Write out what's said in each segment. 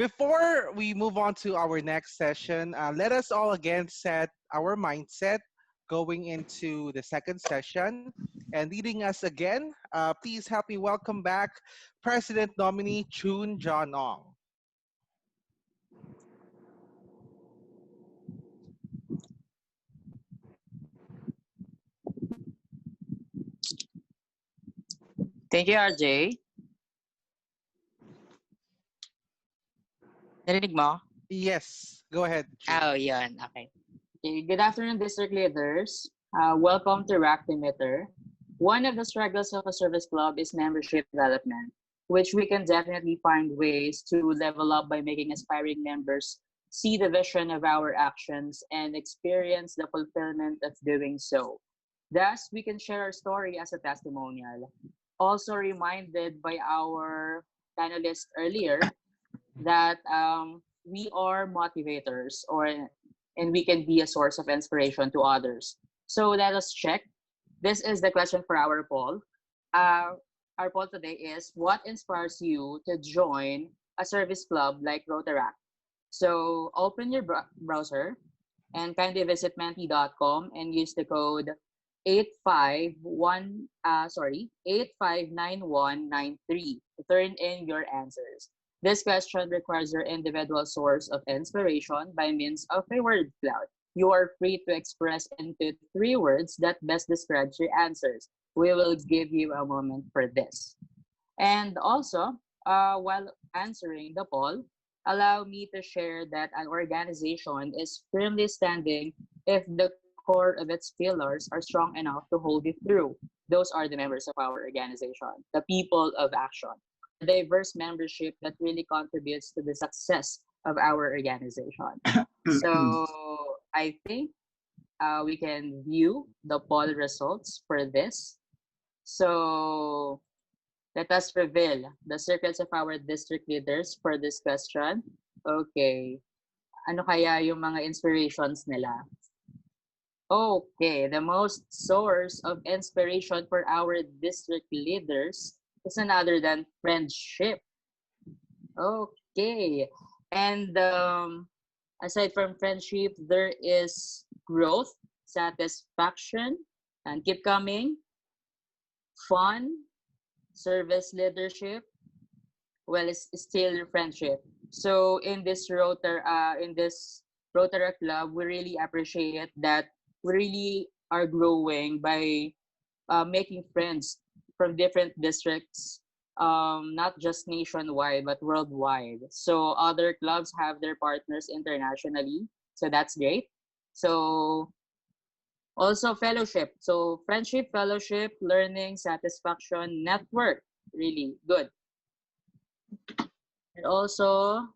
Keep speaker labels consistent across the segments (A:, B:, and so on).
A: Before we move on to our next session, let us all again set our mindset going into the second session. And leading us again, please help me welcome back President nominee Chun John Ong.
B: Thank you, RJ. Narinig mo?
A: Yes, go ahead, Chun.
B: Oh, yun. Okay. Good afternoon, district leaders. Welcome to RAC Emitter. One of the struggles of a service club is membership development, which we can definitely find ways to level up by making aspiring members see the vision of our actions and experience the fulfillment of doing so. Thus, we can share our story as a testimonial. Also reminded by our panelists earlier that we are motivators and we can be a source of inspiration to others. So let us check. This is the question for our poll. Our poll today is, what inspires you to join a service club like Rotaract? So open your browser and kindly visit menti.com and use the code 859193 to turn in your answers. This question requires your individual source of inspiration by means of a word cloud. You are free to express into 3 words that best describes your answers. We will give you a moment for this. And also, while answering the poll, allow me to share that an organization is firmly standing if the core of its pillars are strong enough to hold it through. Those are the members of our organization, the people of action, a diverse membership that really contributes to the success of our organization. So I think we can view the poll results for this. So let us reveal the secrets of our district leaders for this question. Okay. Ano kaya yung mga inspirations nila? Okay, the most source of inspiration for our district leaders is none other than friendship. Okay, and aside from friendship, there is growth, satisfaction, and keep coming, fun, service leadership, well, it's still friendship. So in this Rotary Club, we really appreciate that we really are growing by making friends from different districts, not just nationwide, but worldwide. So other clubs have their partners internationally. So that's great. So also fellowship. So friendship, fellowship, learning, satisfaction, network, really good. And also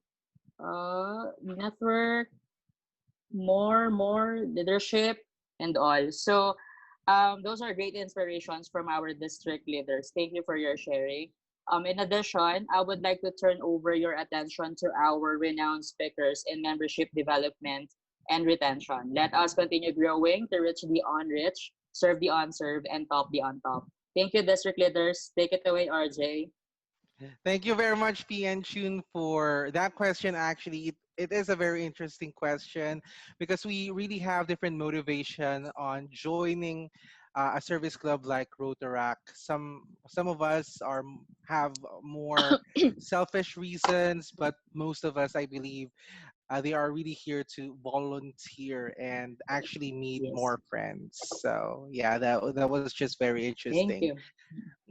B: network, more leadership, and all. So those are great inspirations from our district leaders. Thank you for your sharing. In addition, I would like to turn over your attention to our renowned speakers in membership development and retention. Let us continue growing to reach the unreached, serve the unserved, and top the untop. Thank you, district leaders. Take it away, RJ.
A: Thank you very much, PN Chun, for that question. Actually, it is a very interesting question because we really have different motivation on joining a service club like Rotaract. Some of us have more selfish reasons, but most of us, I believe, they are really here to volunteer and actually meet
B: Yes.
A: more friends. So yeah, that was just very
B: Thank
A: interesting.
B: you.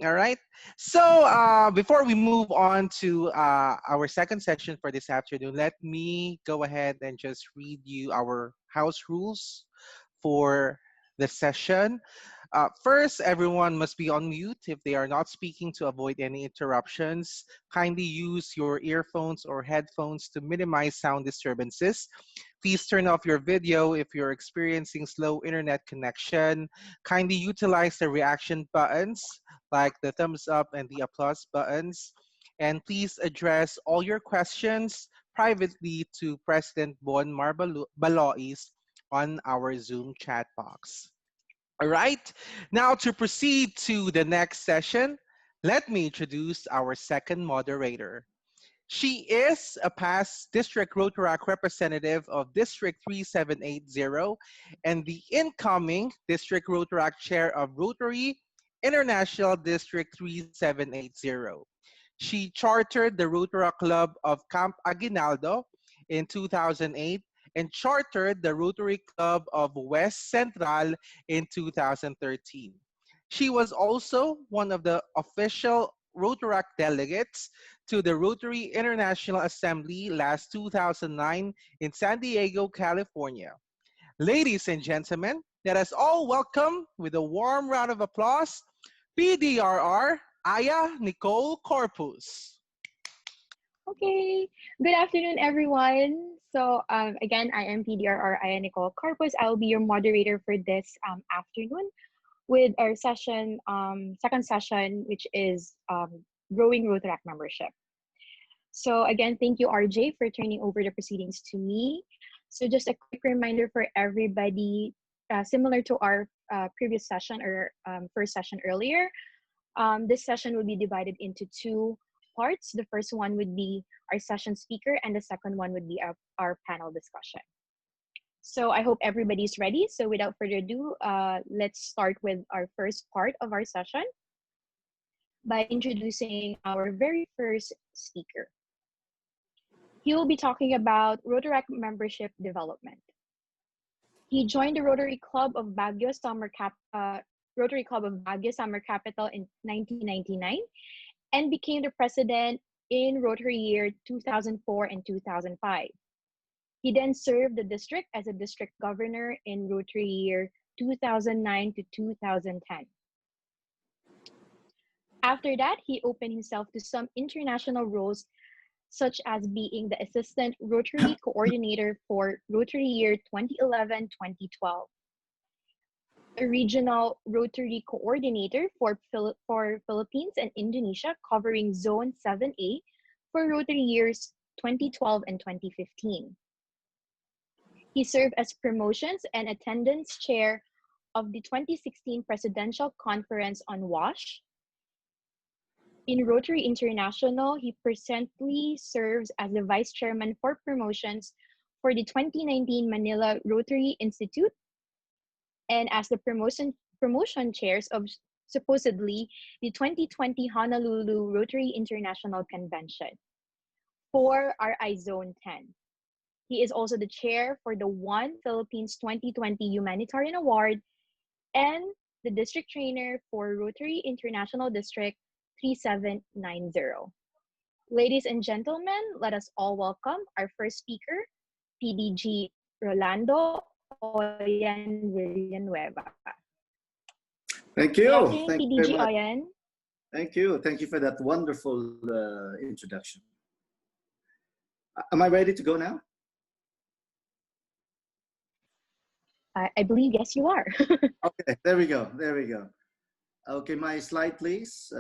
A: All right. So before we move on to our second session for this afternoon, let me go ahead and just read you our house rules for the session. First, everyone must be on mute if they are not speaking to avoid any interruptions. Kindly use your earphones or headphones to minimize sound disturbances. Please turn off your video if you're experiencing slow internet connection. Kindly utilize the reaction buttons like the thumbs up and the applause buttons. And please address all your questions privately to President Bon Balois on our Zoom chat box. All right, now to proceed to the next session, let me introduce our second moderator. She is a past District Rotaract representative of District 3780 and the incoming District Rotaract Chair of Rotary International District 3780. She chartered the Rotaract Club of Camp Aguinaldo in 2008 and chartered the Rotary Club of West Central in 2013. She was also one of the official Rotaract delegates to the Rotary International Assembly last 2009 in San Diego, California. Ladies and gentlemen, let us all welcome with a warm round of applause PDRR Aya Nicole Corpus.
C: Okay, good afternoon, everyone. Again, I am PDRR Aya Nicole Carpus. I'll be your moderator for this afternoon with our session, second session, which is growing Rotaract membership. So again, thank you, RJ, for turning over the proceedings to me. So just a quick reminder for everybody, similar to our previous session or first session earlier, this session will be divided into two parts. The first one would be our session speaker, and the second one would be our panel discussion. So I hope everybody's ready. So without further ado, let's start with our first part of our session by introducing our very first speaker. He will be talking about Rotaract membership development. He joined the Rotary Club of Baguio Summer Capital in 1999 and became the president in Rotary year 2004 and 2005. He then served the district as a district governor in Rotary year 2009 to 2010. After that, he opened himself to some international roles, such as being the assistant Rotary coordinator for Rotary year 2011-2012, a regional Rotary coordinator for Philippines and Indonesia, covering Zone 7A for Rotary years 2012 and 2015. He served as promotions and attendance chair of the 2016 Presidential Conference on WASH. In Rotary International, he presently serves as the vice chairman for promotions for the 2019 Manila Rotary Institute and as the promotion chairs of supposedly the 2020 Honolulu Rotary International Convention for RI Zone 10. He is also the chair for the One Philippines 2020 Humanitarian Award and the district trainer for Rotary International District 3790. Ladies and gentlemen, let us all welcome our first speaker, PDG Rolando Oyan Villanueva.
D: Thank you.
C: Good afternoon,
D: Thank you
C: PDG
D: very much.
C: Oyan.
D: Thank you. Thank you for that wonderful introduction. Am I ready to go now?
C: I believe, yes, you are.
D: Okay, there we go. There we go. Okay, my slide, please.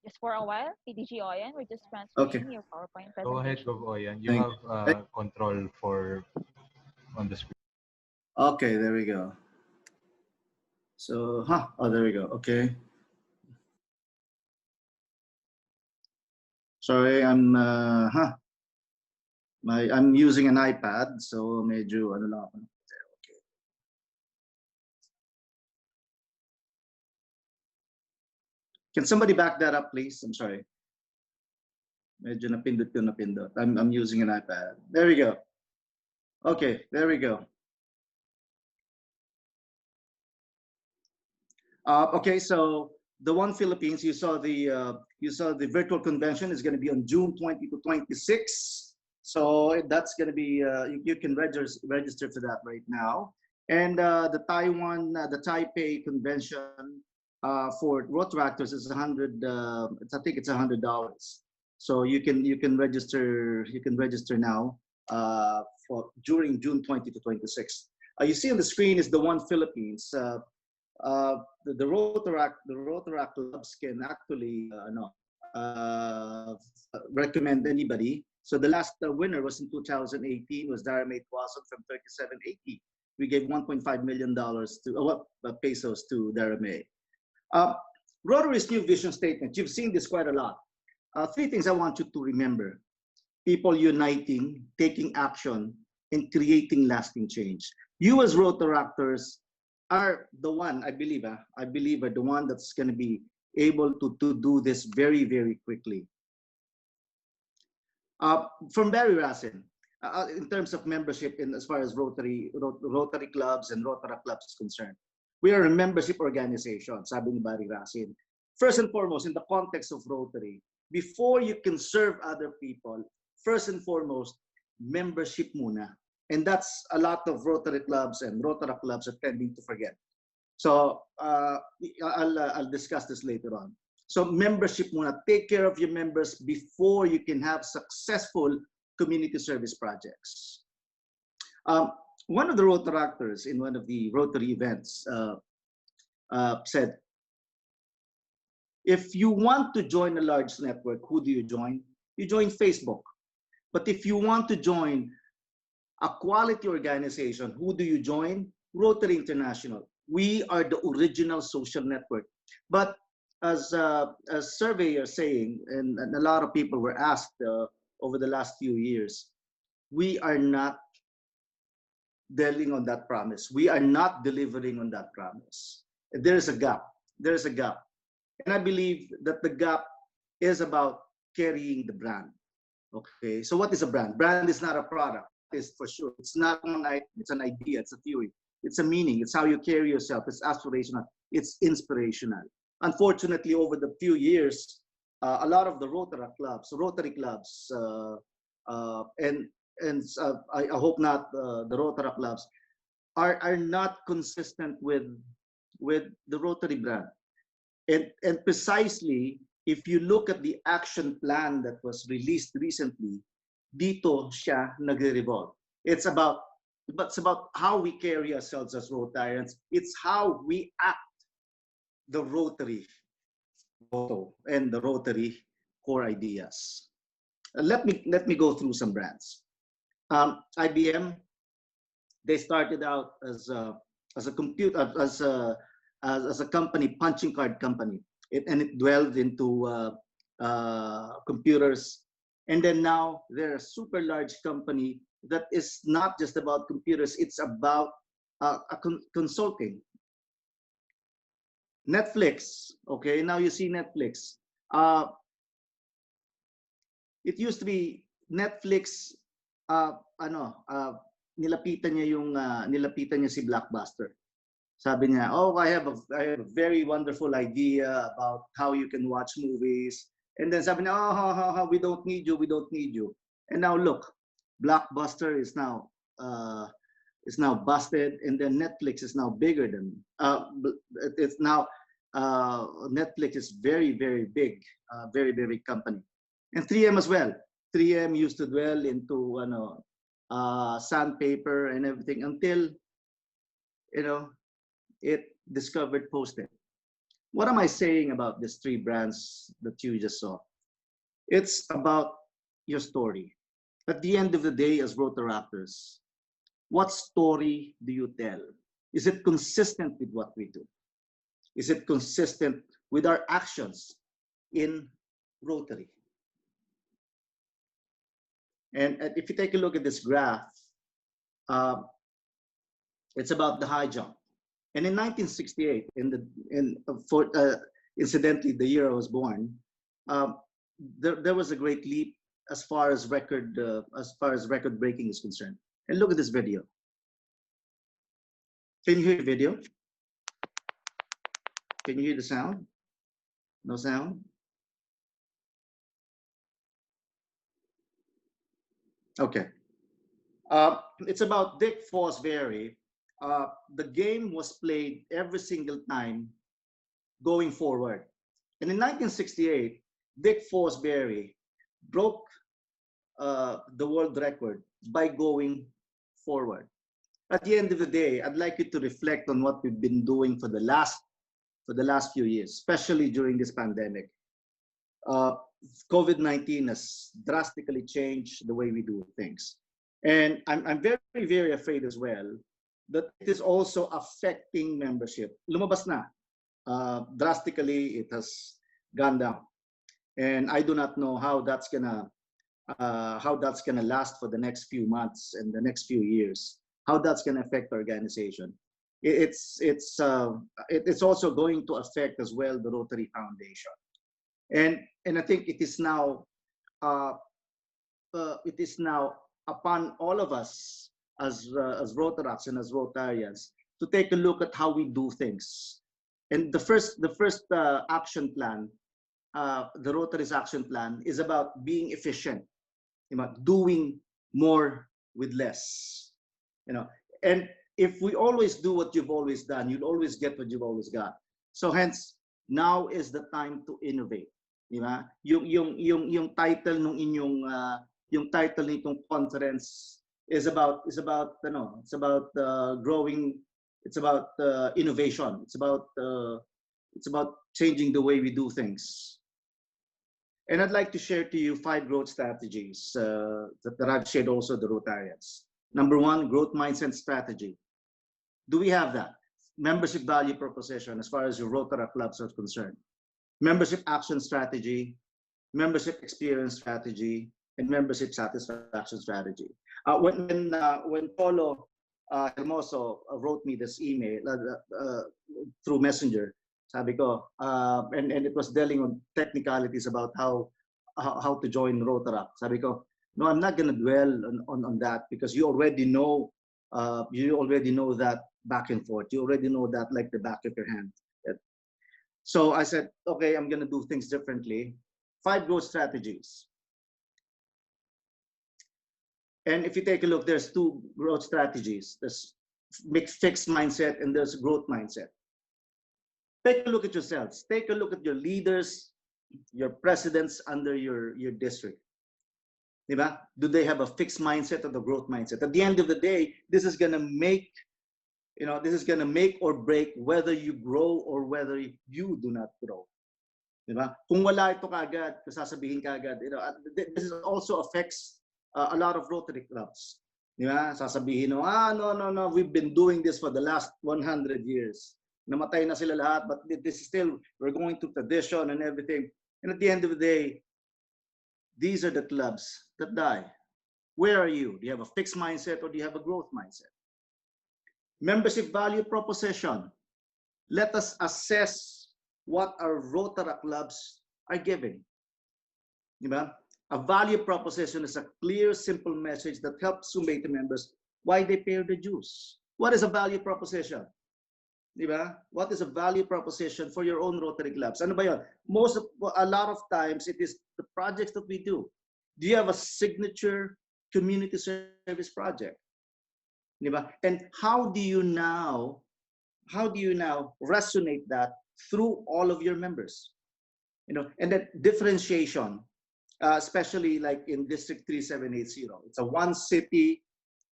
E: Just for a while, PDG Oyan, we're just transferring your PowerPoint presentation.
F: Go ahead, Oyan. You have control on the screen.
D: Okay, there we go. So, oh, there we go. Okay. Sorry, I'm using an iPad, so medyo ano lang ako. Okay. Can somebody back that up, please? I'm sorry. Medyo napindot ko napindot. I'm using an iPad. There we go. Okay, there we go. Okay, so the One Philippines, you saw the virtual convention is going to be on June 20 to 26. So that's going to be you can register for that right now. And the Taipei convention for Rotaractors is $100. I think it's $100. So you can register now for during June 20 to 26. You see on the screen is the One Philippines. The Rotaract clubs can actually recommend anybody. So the last winner was in 2018 was Daramate Wasson from 3780. we gave $1.5 million to pesos to DRRMA. Rotary's new vision statement, you've seen this quite a lot. Three things I want you to remember: people uniting, taking action, and creating lasting change. You as Rotaractors are the one, I believe, are the one that's going to be able to do this very, very quickly. From Barry Racine, in terms of membership, in as far as Rotary clubs and Rotaract clubs is concerned, we are a membership organization, sabi ni Barry Racine. First and foremost, in the context of Rotary, before you can serve other people, first and foremost, membership muna. And that's a lot of Rotary clubs and Rotaract clubs are tending to forget. So I'll discuss this later on. So membership muna, take care of your members before you can have successful community service projects. One of the Rotaractors in one of the Rotary events said, if you want to join a large network, who do you join? You join Facebook. But if you want to join a quality organization, who do you join? Rotary International. We are the original social network. But as surveyors saying, and a lot of people were asked over the last few years, we are not delivering on that promise. We are not delivering on that promise. There is a gap. There is a gap. And I believe that the gap is about carrying the brand. Okay, so what is a brand? Brand is not a product, is for sure. It's not an idea, it's an idea, it's a theory. It's a meaning, it's how you carry yourself, it's aspirational, it's inspirational. Unfortunately, over the few years, a lot of the Rotary clubs, and I hope not the Rotary clubs, are not consistent with the Rotary brand. And precisely, if you look at the action plan that was released recently, dito siya nagre-revolve. It's about how we carry ourselves as Rotarians. It's how we act the Rotary motto and the Rotary core ideas. Let me go through some brands. IBM, they started out as a company, punching card company, and it dwelled into computers, and then now they're a super large company that is not just about computers; it's about consulting. Netflix, okay, now you see Netflix. It used to be Netflix. Nilapitan niya si Blockbuster. Sabi niya, oh, I have a very wonderful idea about how you can watch movies. And then sabi niya, oh, we don't need you, we don't need you. And now look, Blockbuster is now busted, and then Netflix is now bigger than it's now Netflix is very, very big, very, very big company. And 3M as well. 3M used to dwell into sandpaper and everything until it discovered Post-it. What am I saying about these three brands that you just saw? It's about your story. At the end of the day, as Rotaractors, what story do you tell? Is it consistent with what we do? Is it consistent with our actions in Rotary? And if you take a look at this graph, it's about the high jump. And in 1968, incidentally, the year I was born, there was a great leap as far as record breaking is concerned. And look at this video. Can you hear the video? Can you hear the sound? No sound? Okay. It's about Dick Fosbury. The game was played every single time going forward. And in 1968, Dick Fosbury broke the world record by going forward. At the end of the day, I'd like you to reflect on what we've been doing for the last few years, especially during this pandemic. COVID-19 has drastically changed the way we do things. And I'm very, very afraid as well that it is also affecting membership. Lumabas na. Drastically, it has gone down. And I do not know how that's gonna last for the next few months and the next few years. How that's gonna affect the organization. It's also going to affect as well the Rotary Foundation. And I think it is now upon all of us as Rotaracts and as Rotarians to take a look at how we do things. And the first action plan, the Rotary's action plan, is about being efficient, doing more with less. And if we always do what you've always done, you'll always get what you've always got. So hence, now is the time to innovate. Yung title nung inyong yung title nitong conference is about growing. It's about innovation. It's about changing the way we do things. And I'd like to share to you 5 growth strategies that I've shared also the Rotarians. Number 1, growth mindset strategy. Do we have that? Membership value proposition as far as your Rotaract clubs are concerned. Membership action strategy, membership experience strategy, and membership satisfaction strategy. When Polo Hermoso wrote me this email through Messenger, sabi ko, and it was dealing on technicalities about how to join Rotaract. Sabi ko, no, I'm not going to dwell on that because you already know that back and forth. You already know that like the back of your hand. So I said, okay, I'm going to do things differently. 5 growth strategies. And if you take a look, there's 2 growth strategies. There's fixed mindset and there's growth mindset. Take a look at yourselves. Take a look at your leaders, your presidents under your district. Diba? Do they have a fixed mindset or the growth mindset? At the end of the day, this is going to make or break whether you grow or whether you do not grow. Diba? Kung wala ito kagad, sasabihin kagad, this also affects a lot of Rotary clubs. Diba? Sasabihin, no, we've been doing this for the last 100 years. Namatay na sila lahat, but this is still, we're going to tradition and everything. And at the end of the day, these are the clubs that die. Where are you? Do you have a fixed mindset or do you have a growth mindset? Membership value proposition. Let us assess what our Rotaract clubs are giving. Diba? A value proposition is a clear, simple message that helps convey to members why they pay the dues. What is a value proposition? Diba? What is a value proposition for your own Rotary clubs? Ano ba yun? A lot of times it is the projects that we do. Do you have a signature community service project? Diba? And how do you now resonate that through all of your members? And that differentiation, especially like in District 3780, it's a one city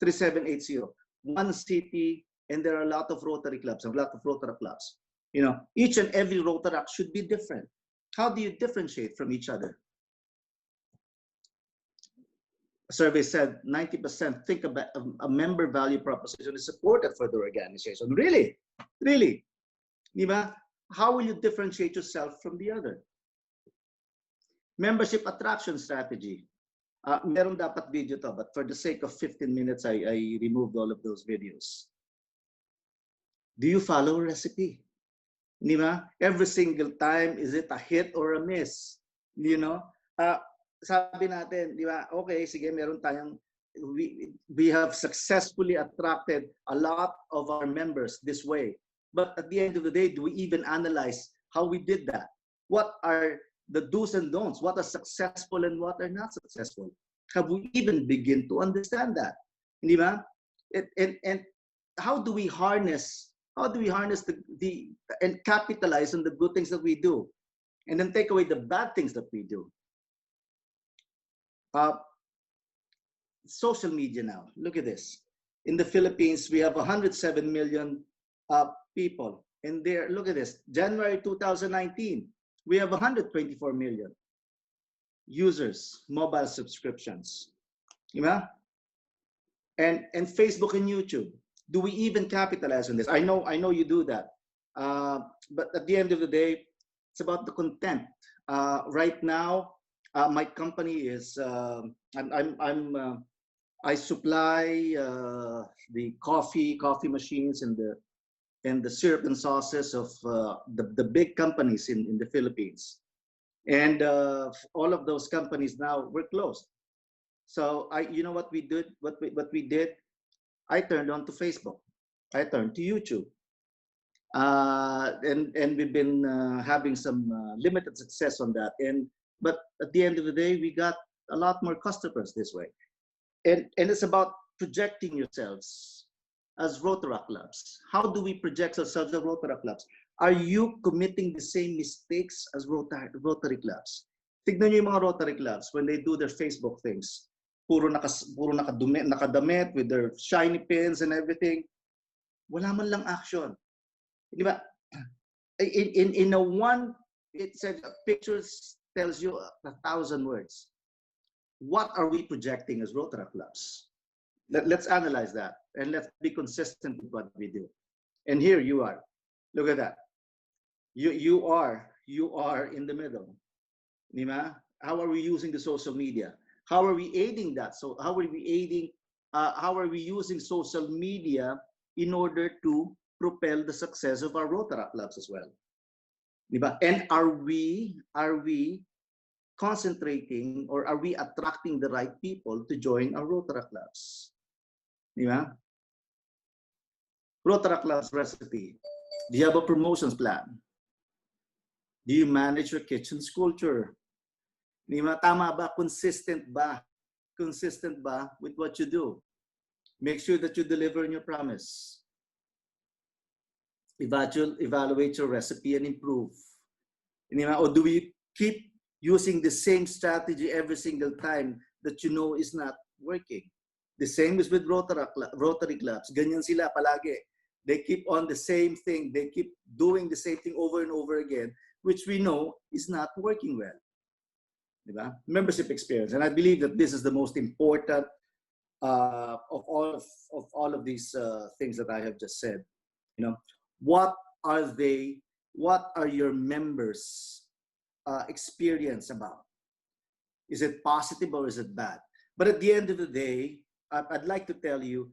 D: 3780, one city. And there are a lot of Rotary clubs, a lot of Rotaract clubs. Each and every Rotaract should be different. How do you differentiate from each other? A survey said 90% think about a member value proposition is supported for the organization. Really? Really? Diba? How will you differentiate yourself from the other? Membership attraction strategy. Meron dapat video to, but for the sake of 15 minutes, I removed all of those videos. Do you follow a recipe? Diba? Every single time, is it a hit or a miss? Sabi natin, diba? Okay, sige, meron tayong, we have successfully attracted a lot of our members this way. But at the end of the day, do we even analyze how we did that? What are the do's and don'ts? What are successful and what are not successful? Have we even begin to understand that? Diba? And how do we harness and capitalize on the good things that we do and then take away the bad things that we do? Social media now. Look at this. In the Philippines, we have 107 million people. And there, look at this. January 2019, we have 124 million users, mobile subscriptions. And Facebook and YouTube. Do we even capitalize on this? I know you do that. But at the end of the day, it's about the content. Right now, my company is, I supply the coffee machines and the syrup and sauces of the big companies in the Philippines. And all of those companies now were closed. So you know what we did? What we did? I turned on to Facebook. I turned to YouTube. And we've been having some limited success on that. But at the end of the day, we got a lot more customers this way. And it's about projecting yourselves as Rotaract clubs. How do we project ourselves as Rotaract clubs? Are you committing the same mistakes as Rotary clubs? Tignan niyo yung mga Rotary clubs when they do their Facebook things. Puro nakadamit with their shiny pins and everything. Wala man lang action. Di ba? In a one, it said pictures tells you 1,000 words. What are we projecting as Rotaract clubs? Let's analyze that and let's be consistent with what we do. And here you are. Look at that. You are in the middle. Di ba? How are we using the social media? How are we aiding that? So how are we aiding? How are we using social media in order to propel the success of our Rotaract clubs as well? Diba? And are we concentrating, or are we attracting the right people to join our Rotaract clubs? Diba? Rotaract clubs recipe. Do you have a promotions plan? Do you manage your kitchen's culture? Diba? Tama ba? Consistent ba? Consistent ba with what you do? Make sure that you deliver on your promise. Evaluate your recipe and improve. Or do we keep using the same strategy every single time that you know is not working? The same is with Rotary clubs. Ganyan sila palagi. They keep on the same thing. They keep doing the same thing over and over again, which we know is not working well. Diba? Membership experience. And I believe that this is the most important of all of these things that I have just said. What are your members experience about? Is it positive or is it bad? But at the end of the day, I'd like to tell you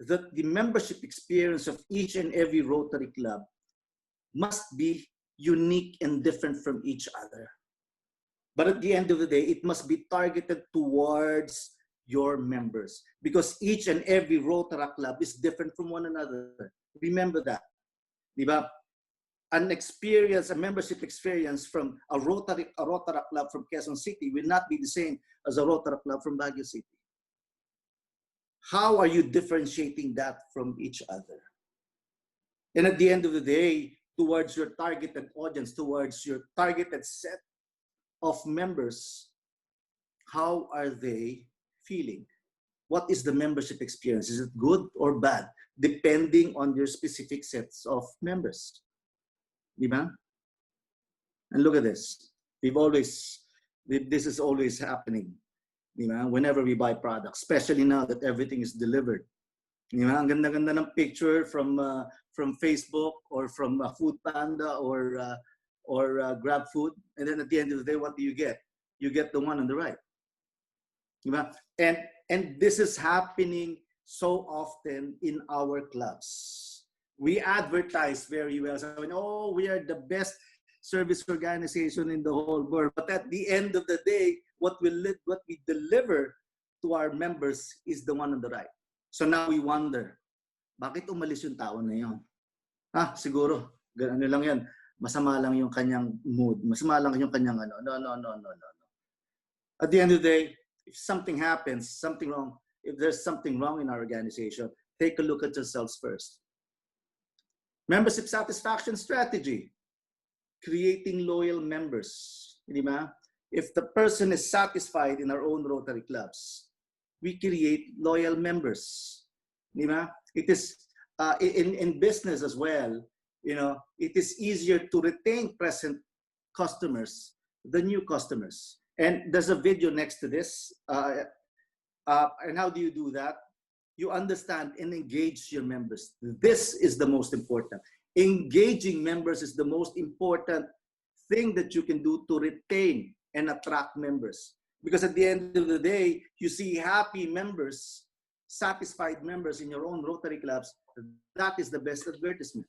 D: that the membership experience of each and every Rotary club must be unique and different from each other. But at the end of the day, it must be targeted towards your members, because each and every Rotaract club is different from one another. Remember that. Diba? A membership experience from a Rotaract club from Quezon City will not be the same as a Rotaract club from Baguio City. How are you differentiating that from each other? And at the end of the day, towards your targeted audience, towards your targeted set of members, how are they feeling? What is the membership experience? Is it good or bad? Depending on your specific sets of members. Diba? And look at this. This is always happening. Diba? Whenever we buy products, especially now that everything is delivered. Diba? Ang ganda-ganda ng picture from Facebook or from Food Panda or Grab Food. And then at the end of the day, what do you get? You get the one on the right. Diba? And this is happening so often in our clubs. We advertise very well. So, we are the best service organization in the whole world. But at the end of the day, what we deliver to our members is the one on the right. So now we wonder, bakit umalis yung tao na yun? Siguro, ano lang yan, masama lang yung kanyang mood, masama lang yung kanyang ano. No. At the end of the day, if something happens, something wrong, if there's something wrong in our organization, take a look at yourselves first. Membership satisfaction strategy, creating loyal members. Diba? If the person is satisfied in our own Rotary clubs, we create loyal members. Diba? It is in business as well. It is easier to retain present customers than new customers. And there's a video next to this. And how do you do that? you understand and engage your members. This is the most important. Engaging members is the most important thing that you can do to retain and attract members. Because at the end of the day, you see happy members, satisfied members in your own Rotary clubs. That is the best advertisement.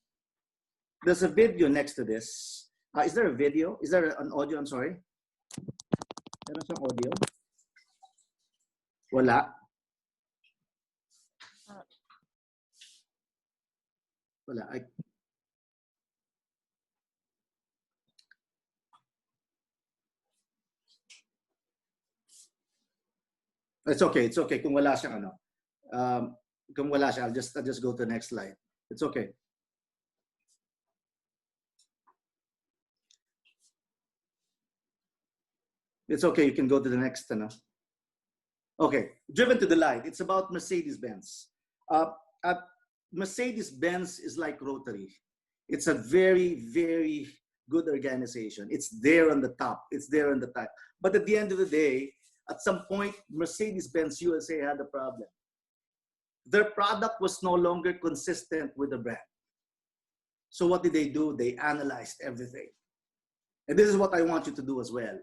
D: There's a video next to this. Is there a video? Is there an audio? I'm sorry. Meron siyang audio? Wala. Wala. It's okay. It's okay. Kung wala siyang ano. Kung wala siya, I'll just go to the next slide. It's okay. It's okay. You can go to the next. Okay. Driven to the Light. It's about Mercedes-Benz. Mercedes-Benz is like Rotary. It's a very, very good organization. It's there on the top. It's there on the top. But at the end of the day, at some point, Mercedes-Benz USA had a problem. Their product was no longer consistent with the brand. So what did they do? They analyzed everything. And this is what I want you to do as well.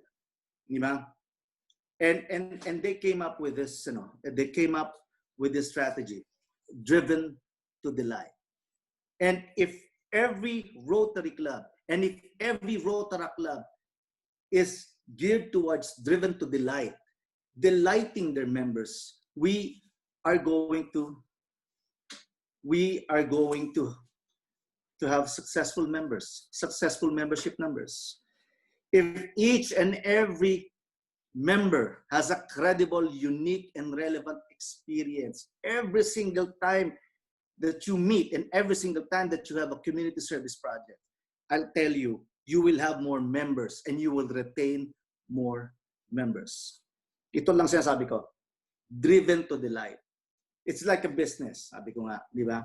D: And they came up with this, they came up with this strategy, driven to delight. And if every Rotary club and if every Rotaract club is geared towards driven to delight, delighting their members, we are going to have successful members, successful membership numbers. If each and every member has a credible, unique, and relevant experience every single time that you meet and every single time that you have a community service project, I'll tell you, you will have more members and you will retain more members. Ito lang sinasabi ko, driven to delight. It's like a business, sabi ko nga, di ba?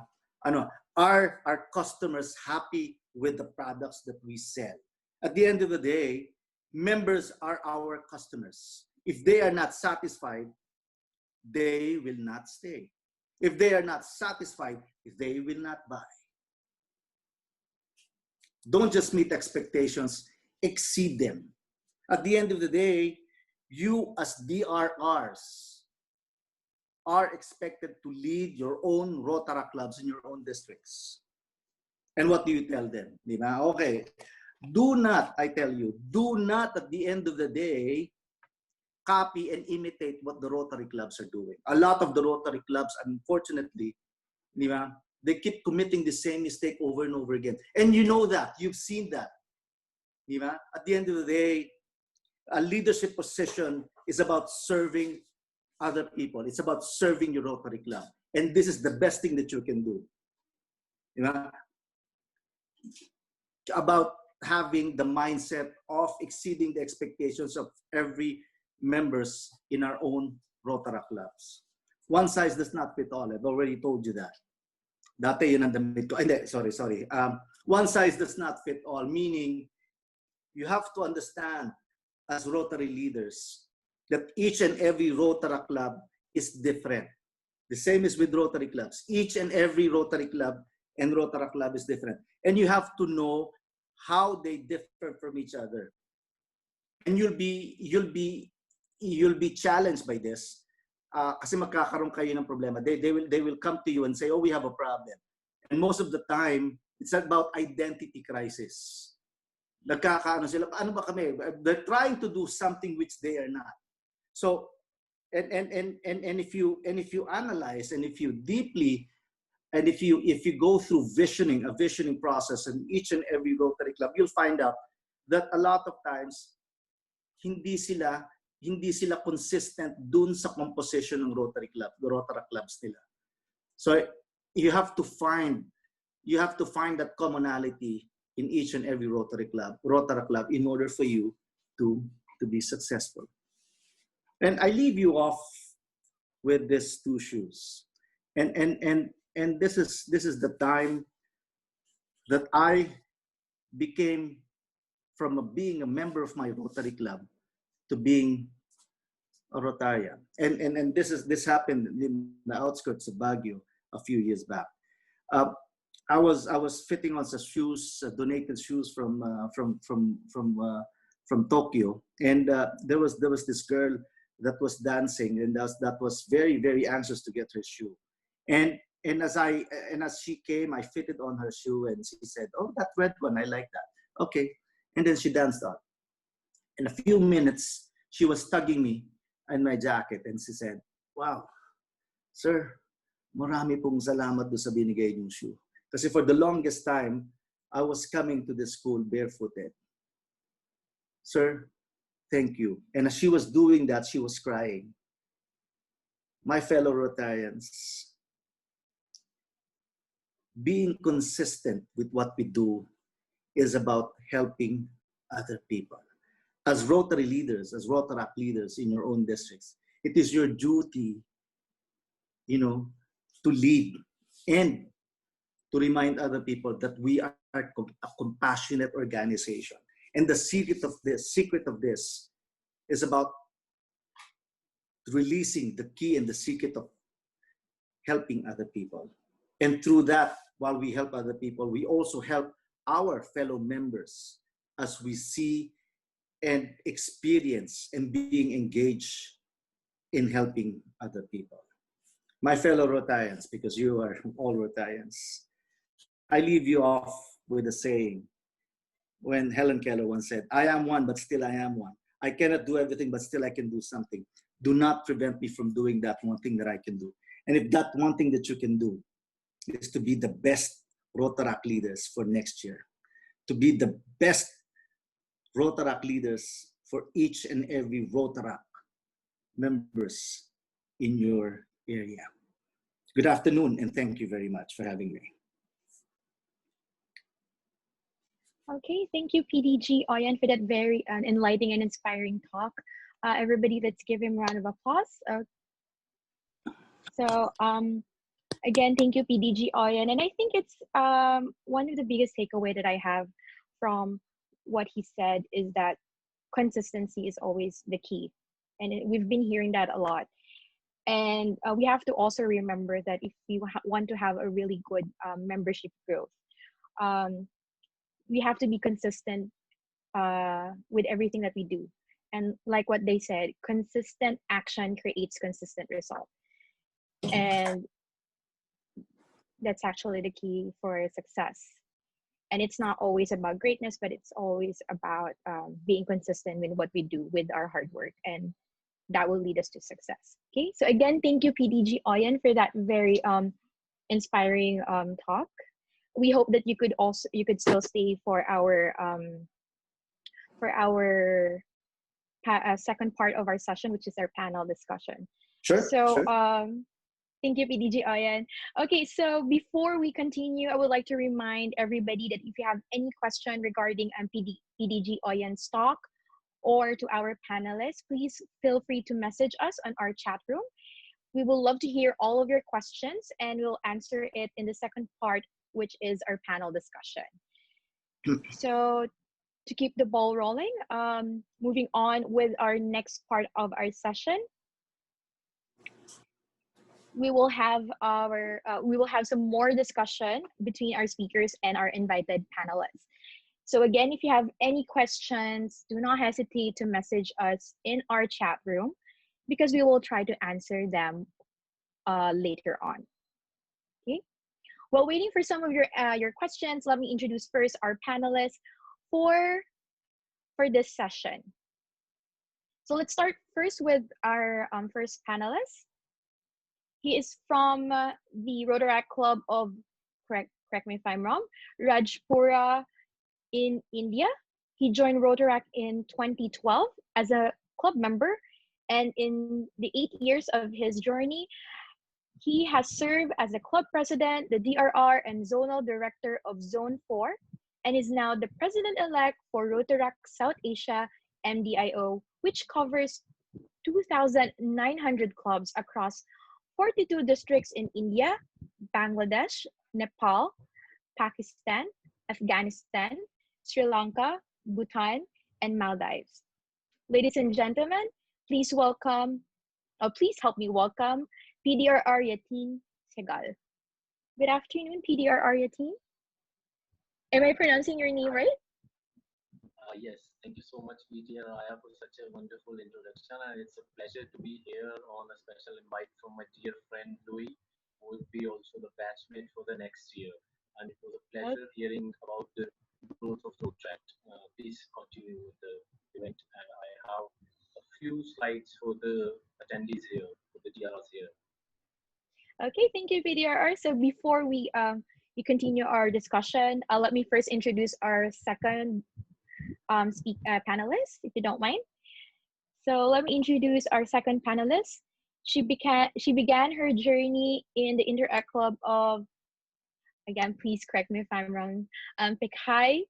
D: Are our customers happy with the products that we sell? At the end of the day, members are our customers. If they are not satisfied, they will not stay. If they are not satisfied, they will not buy. Don't just meet expectations, exceed them. At the end of the day, you as DRRs are expected to lead your own Rotaract clubs in your own districts. And what do you tell them? Okay. Do not, I tell you, do not at the end of the day copy and imitate what the Rotary clubs are doing. A lot of the Rotary clubs, unfortunately, they keep committing the same mistake over and over again. And you know that. You've seen that. At the end of the day, a leadership position is about serving other people. It's about serving your Rotary club. And this is the best thing that you can do. About having the mindset of exceeding the expectations of every members in our own Rotaract clubs. One size does not fit all. I've already told you that. Dati yun ang damit ko. Sorry. One size does not fit all, meaning you have to understand as Rotary leaders that each and every Rotaract club is different. The same is with Rotary clubs. Each and every Rotary club and Rotaract club is different. And you have to know how they differ from each other. And you'll be challenged by this. Kasi magkakaroon kayo ng problema. They will come to you and say, oh, we have a problem. And most of the time, it's about identity crisis. Nagkakaano sila, ano ba kami? They're trying to do something which they are not. So, and if you analyze and if you deeply and if you go through a visioning process in each and every Rotary club, you'll find out that a lot of times hindi sila consistent dun sa composition ng Rotary club, the Rotaract clubs nila. So you have to find that commonality in each and every Rotaract club in order for you to be successful. And I leave you off with these two shoes. And this is the time that I became from being a member of my Rotary club to being a Rotarian. And this happened in the outskirts of Baguio a few years back. Uh, I was fitting on some shoes, donated shoes from Tokyo, and there was this girl that was dancing, and that was very, very anxious to get her shoe, and as she came, I fitted on her shoe, and she said, "Oh, that red one, I like that." Okay, and then she danced on. In a few minutes, she was tugging me in my jacket, and she said, "Wow, sir, marami pong salamat do sa binigay niyong shoe." Kasi for the longest time, I was coming to the school barefooted. Sir, thank you. And as she was doing that, she was crying. My fellow Rotarians, being consistent with what we do is about helping other people. As Rotary leaders, as Rotaract leaders in your own districts, it is your duty, to lead and to remind other people that we are a compassionate organization. And the secret of this is about releasing the key and the secret of helping other people. And through that, while we help other people, we also help our fellow members as we see and experience and being engaged in helping other people. My fellow Rotarians, because you are all Rotarians, I leave you off with a saying when Helen Keller once said, "I am one, but still I am one. I cannot do everything, but still I can do something. Do not prevent me from doing that one thing that I can do." And if that one thing that you can do is to be the best Rotaract leaders for next year, to be the best Rotaract leaders for each and every Rotaract members in your area. Good afternoon, and thank you very much for having me.
C: Okay, thank you, PDG Oyan, for that very enlightening and inspiring talk. Everybody, let's give him a round of applause. Again, thank you, PDG Oyan. And I think it's one of the biggest takeaway that I have from what he said is that consistency is always the key. And we've been hearing that a lot. And we have to also remember that if we want to have a really good membership growth, we have to be consistent with everything that we do. And like what they said, consistent action creates consistent result. And that's actually the key for success. And it's not always about greatness, but it's always about being consistent with what we do with our hard work. And that will lead us to success. Okay, so again, thank you, PDG Oyan, for that very inspiring talk. We hope that you could still stay for our second part of our session, which is our panel discussion.
D: Sure.
C: So
D: sure.
C: Thank you, PDG Oyan. Okay, so before we continue, I would like to remind everybody that if you have any question regarding PDG Oyan's talk or to our panelists, please feel free to message us on our chat room. We will love to hear all of your questions and we'll answer it in the second part, which is our panel discussion. So to keep the ball rolling, moving on with our next part of our session, we will have some more discussion between our speakers and our invited panelists. So again, if you have any questions, do not hesitate to message us in our chat room because we will try to answer them later on. Okay. While waiting for some of your questions, let me introduce first our panelists for this session. So let's start first with our first panelist. He is from the Rotaract Club of, correct me if I'm wrong, Rajpura in India. He joined Rotaract in 2012 as a club member, and in the 8 years of his journey, he has served as a club president, the DRR, and zonal director of Zone 4, and is now the president-elect for Rotaract South Asia MDIO, which covers 2,900 clubs across 42 districts in India, Bangladesh, Nepal, Pakistan, Afghanistan, Sri Lanka, Bhutan, and Maldives. Ladies and gentlemen, Please welcome, please help me welcome PDRR Yatin Segal. Good afternoon, PDRR Yatin. Am I pronouncing your name right?
G: Yes, thank you so much, VT and Raya, for such a wonderful introduction. And it's a pleasure to be here on a special invite from my dear friend Louis, who will be also the batchmate for the next year. And it was a pleasure hearing about the growth of Rotaract. Please continue with the event. And I have a few slides for the attendees here, for the DRs here.
C: Okay, thank you, PDRR. So before we continue our discussion, let me first introduce our second panelist, if you don't mind. So let me introduce our second panelist. She began her journey in the Interact Club of, again, please correct me if I'm wrong, Pekhai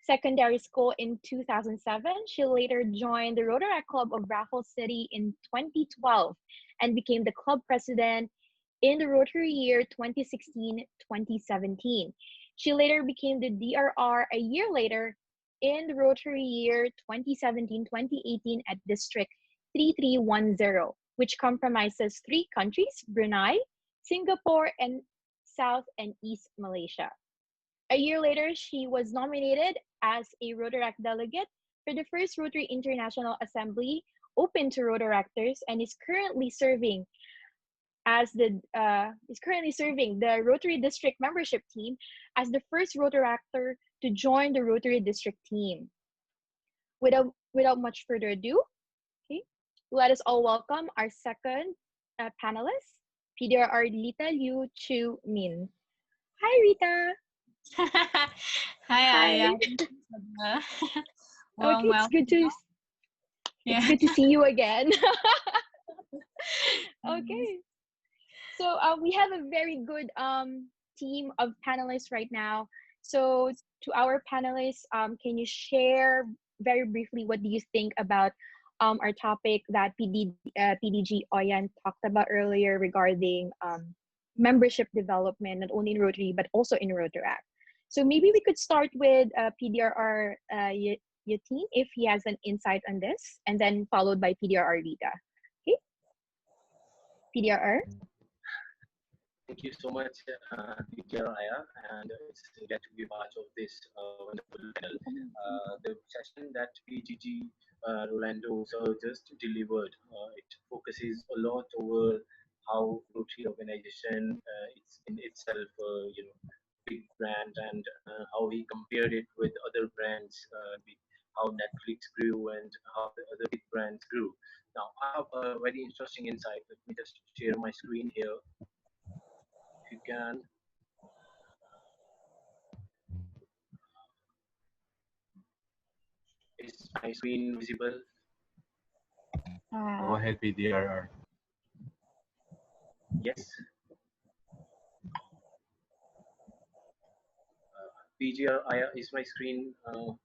C: Secondary School in 2007. She later joined the Rotaract Club of Raffles City in 2012 and became the club president in the Rotary year 2016-2017. She later became the DRR a year later in the Rotary year 2017-2018 at District 3310, which compromises 3 countries, Brunei, Singapore, and South and East Malaysia. A year later, she was nominated as a Rotaract delegate for the first Rotary International Assembly open to Rotaractors and is currently serving the Rotary District membership team as the first Rotaractor to join the Rotary District team. Without much further ado, okay, let us all welcome our second panelist, PDRR Rita Liu Chu Min. Hi, Rita.
H: Hi, Aya.
C: Okay, it's good to see you again. Okay, so we have a very good team of panelists right now. So to our panelists, can you share very briefly what do you think about our topic that PDG Oyan talked about earlier regarding membership development, not only in Rotary but also in Rotaract. So maybe we could start with PDRR Yatin, if he has an insight on this, and then followed by PDRR Rita. Okay, PDRR.
G: Thank you so much, teacher Aya, and it's glad to be part of this wonderful panel. The session that PGG Rolando sir just delivered, it focuses a lot over how Rotary organization it's in itself, big brand, and how he compared it with other brands, how Netflix grew and how the other big brands grew. Now, I have a very interesting insight. Let me just share my screen here. If you can. Is my screen visible?
F: Go ahead, PDRR.
G: Yes. PGR, is my screen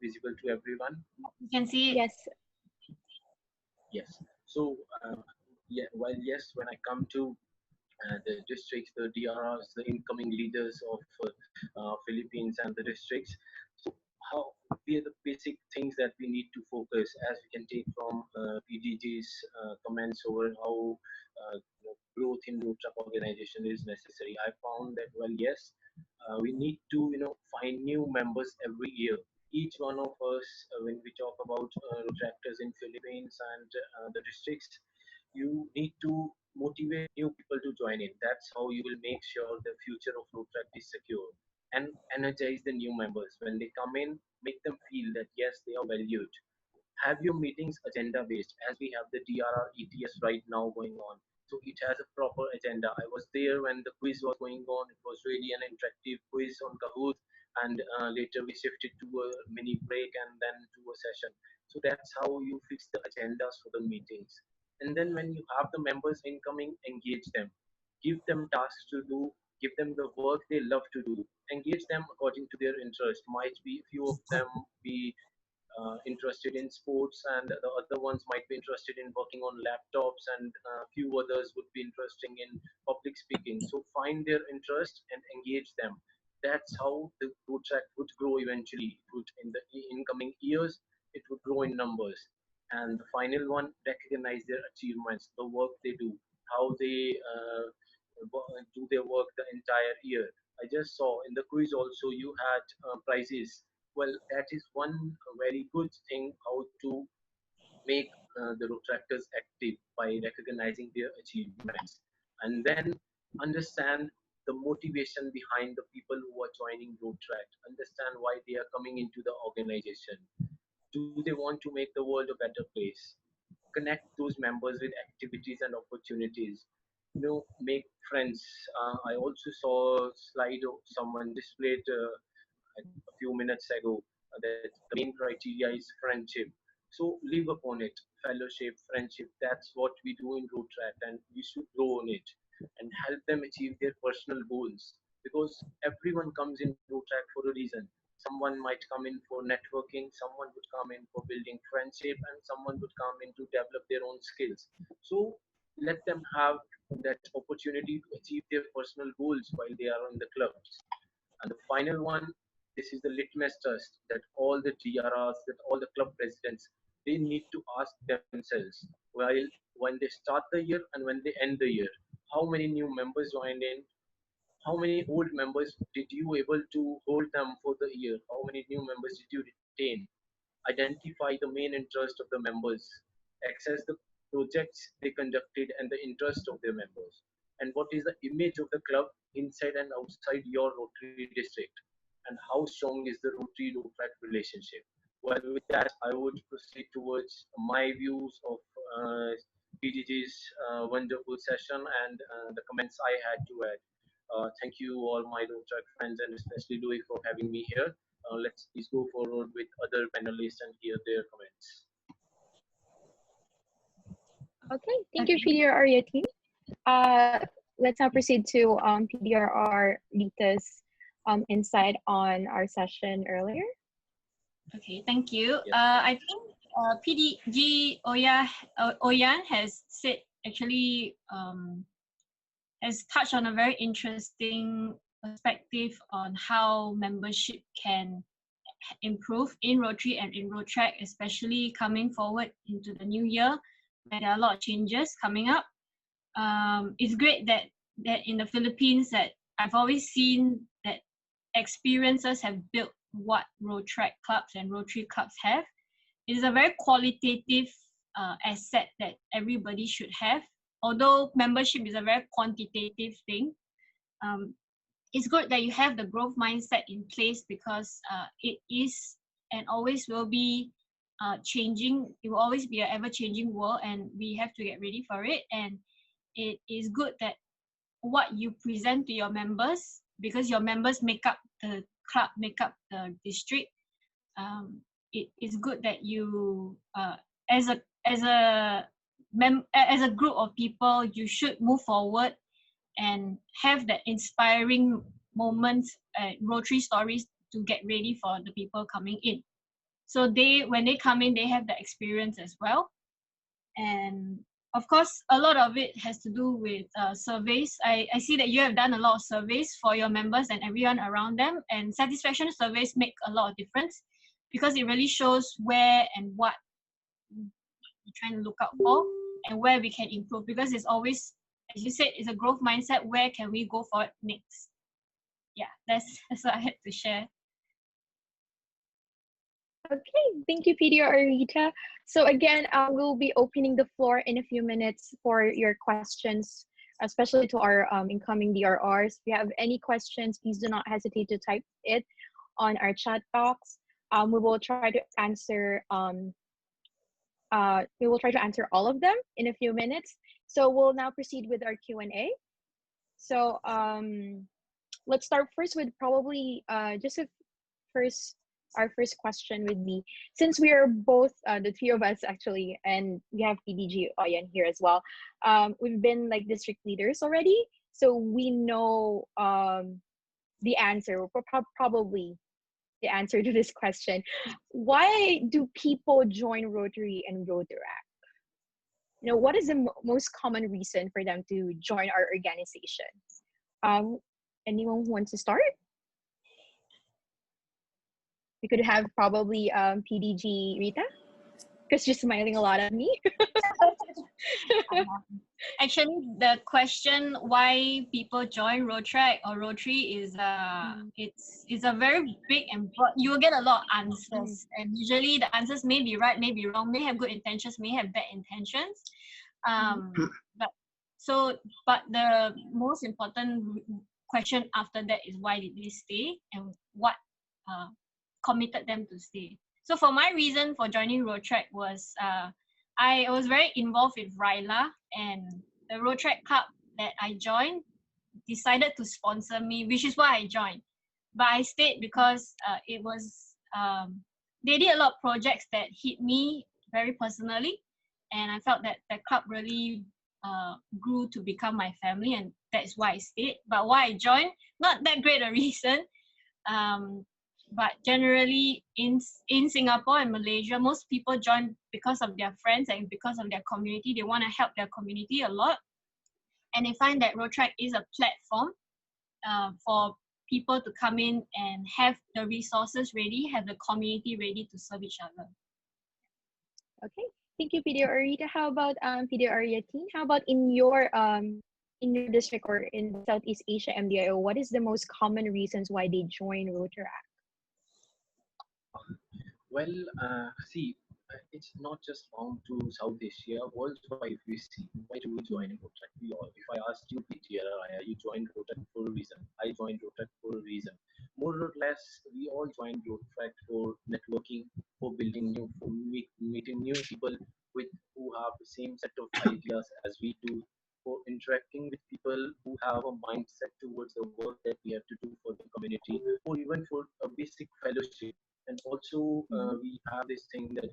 G: visible to everyone?
H: You can see.
C: Yes.
G: Yes. So, yeah, well, yes, when I come to the districts, the DRRs, the incoming leaders of Philippines and the districts. So how we are the basic things that we need to focus, as we can take from PDG's comments over how growth in Rotaract organization is necessary. I found that, well, yes, we need to find new members every year. Each one of us, when we talk about Rotaractors in Philippines and the districts, you need to motivate new people to join in. That's how you will make sure the future of Rotaract is secure, and energize the new members. When they come in, make them feel that yes, they are valued. Have your meetings agenda based, as we have the DRR ETS right now going on. So it has a proper agenda. I was there when the quiz was going on. It was really an interactive quiz on Kahoot, and later we shifted to a mini break and then to a session. So that's how you fix the agendas for the meetings. And then when you have the members incoming, engage them, give them tasks to do, give them the work they love to do, engage them according to their interest. Might be a few of them be interested in sports, and the other ones might be interested in working on laptops, and a few others would be interested in public speaking. So find their interest and engage them. That's how the Rotaract would grow eventually. It would, in the incoming years, it would grow in numbers. And the final one, recognize their achievements, the work they do, how they do their work the entire year. I just saw in the quiz also you had prizes. Well, that is one very good thing, how to make the Rotractors active by recognizing their achievements, and then understand the motivation behind the people who are joining Rotract, understand why they are coming into the organization. Do they want to make the world a better place? Connect those members with activities and opportunities. Make friends. I also saw a slide of someone displayed a few minutes ago, that the main criteria is friendship. So live upon it, fellowship, friendship. That's what we do in Rotaract, and we should grow on it and help them achieve their personal goals. Because everyone comes in Rotaract for a reason. Someone might come in for networking, someone would come in for building friendship, and someone would come in to develop their own skills. So let them have that opportunity to achieve their personal goals while they are in the clubs. And the final one, this is the litmus test that all the DRRs, that all the club presidents, they need to ask themselves while when they start the year and when they end the year, how many new members joined in, how many old members did you able to hold them for the year, how many new members did you retain, identify the main interest of the members, access the projects they conducted and the interest of their members, and what is the image of the club inside and outside your Rotary district, and how strong is the Rotary Rotaract relationship. Well, with that, I would proceed towards my views of PDG's wonderful session and the comments I had to add. Thank you all my Rotaract friends and especially Louis for having me here. Let's please go forward with other panelists and hear their comments.
C: Okay, thank you, PDRR team. Let's now proceed to PDRR Rita's insight on our session earlier.
H: Okay, thank you.
G: Yes.
H: I think PDG Oyan has said actually has touched on a very interesting perspective on how membership can improve in Rotary and in Rotaract, especially coming forward into the new year where there are a lot of changes coming up. It's great that in the Philippines that I've always seen that experiences have built what Rotaract clubs and Rotary clubs have. It is a very qualitative asset that everybody should have. Although membership is a very quantitative thing, it's good that you have the growth mindset in place because it is and always will be changing. It will always be an ever-changing world, and we have to get ready for it. And it is good that what you present to your members, because your members make up the club, make up the district. It is good that you, as a group of people, you should move forward and have that inspiring moments, Rotary stories to get ready for the people coming in. So when they come in, they have the experience as well. And of course, a lot of it has to do with surveys. I see that you have done a lot of surveys for your members and everyone around them, and satisfaction surveys make a lot of difference because it really shows where and what you're trying to look out for and where we can improve, because it's always, as you said, it's a growth mindset. Where can we go for it next? Yeah, that's what I had to share.
C: Okay, thank you, PDR Rita. So again, we'll be opening the floor in a few minutes for your questions, especially to our incoming DRRs. If you have any questions, please do not hesitate to type it on our chat box. We will try to answer. We will try to answer all of them in a few minutes. So we'll now proceed with our Q&A. So let's start first with probably our first question would be, since we are both, the three of us actually, and we have PDG Oyan here as well, we've been like district leaders already, so we know the answer, probably the answer to this question. Why do people join Rotary and Rotaract? You know, what is the most common reason for them to join our organization? Anyone who wants to start? We could have probably PDG Rita. because she's smiling a lot at me.
H: Actually, the question why people join Rotaract or Rotary is it's a very big and broad. You will get a lot of answers, and usually the answers may be right, may be wrong, may have good intentions, may have bad intentions. But the most important question after that is why did they stay and what committed them to stay. So for my reason for joining Rotaract was I was very involved with RILA, and the Rotaract club that I joined decided to sponsor me, which is why I joined. But I stayed because it was they did a lot of projects that hit me very personally, and I felt that the club really grew to become my family, and that's why I stayed. But why I joined, not that great a reason. But generally in Singapore and Malaysia, most people join because of their friends and because of their community. They want to help their community a lot. And they find that Rotaract is a platform for people to come in and have the resources ready, have the community ready to serve each other.
C: Okay, thank you, PDO Arita. How about PDO Ariatin? How about in your district or in Southeast Asia MDIO? What is the most common reasons why they join Rotaract?
G: Well, see, it's not just bound to South Asia. Worldwide, we see why do we join Rotaract? If I asked you, PTR, you joined Rotaract for a reason. I joined Rotaract for a reason. More or less, we all joined Rotaract for networking, for building new, for meeting new people who have the same set of ideas as we do, for interacting with people who have a mindset towards the work that we have to do for the community, or even for a basic fellowship. And also, we have this thing that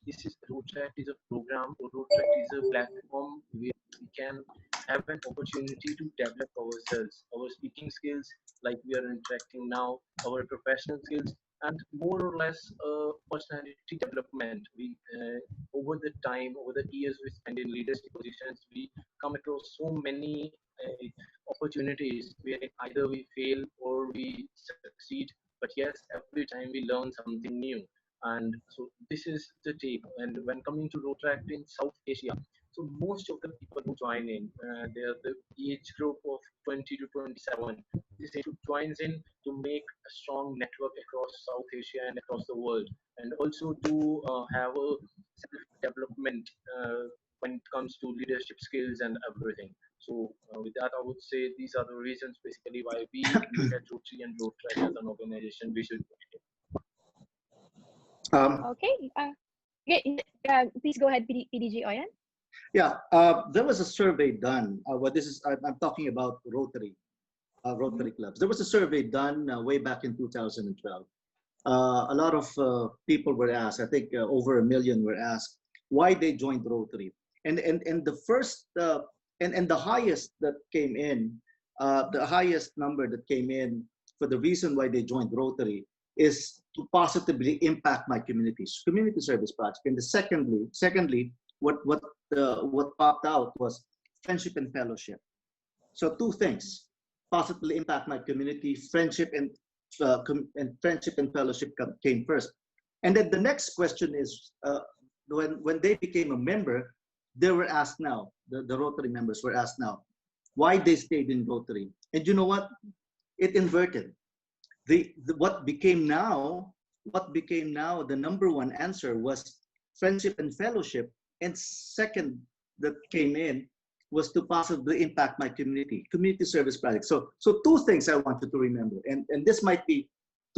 G: this is Rotaract is a program, or Rotaract is a platform where we can have an opportunity to develop ourselves, our speaking skills, like we are interacting now, our professional skills, and more or less personality development. We over the time, over the years we spend in leadership positions, we come across so many opportunities where either we fail or we succeed. But yes, every time we learn something new. And so this is the take. And when coming to Rotaract in South Asia, so most of the people who join in, they're the age group of 20 to 27. This age group joins in to make a strong network across South Asia and across the world, and also to have a self-development when it comes to leadership skills and everything. So with that, I would say these are the reasons basically why we look at Rotary and Rotaract as an organization. We should.
C: Okay. Please go ahead, PDG Oyan.
D: Yeah, there was a survey done. I'm talking about Rotary clubs. There was a survey done way back in 2012. A lot of people were asked. I think over 1 million were asked why they joined Rotary. And the first and the highest that came in, the highest number that came in for the reason why they joined Rotary is to positively impact my community service project. And secondly, what popped out was friendship and fellowship. So two things: positively impact my community, friendship and friendship and fellowship came first. And then the next question is, when they became a member, they were asked now, the Rotary members were asked now, why they stayed in Rotary. And you know what? It inverted. What became now the number one answer was friendship and fellowship, and second that came in was to possibly impact my community service project. So two things I want you to remember, and this might be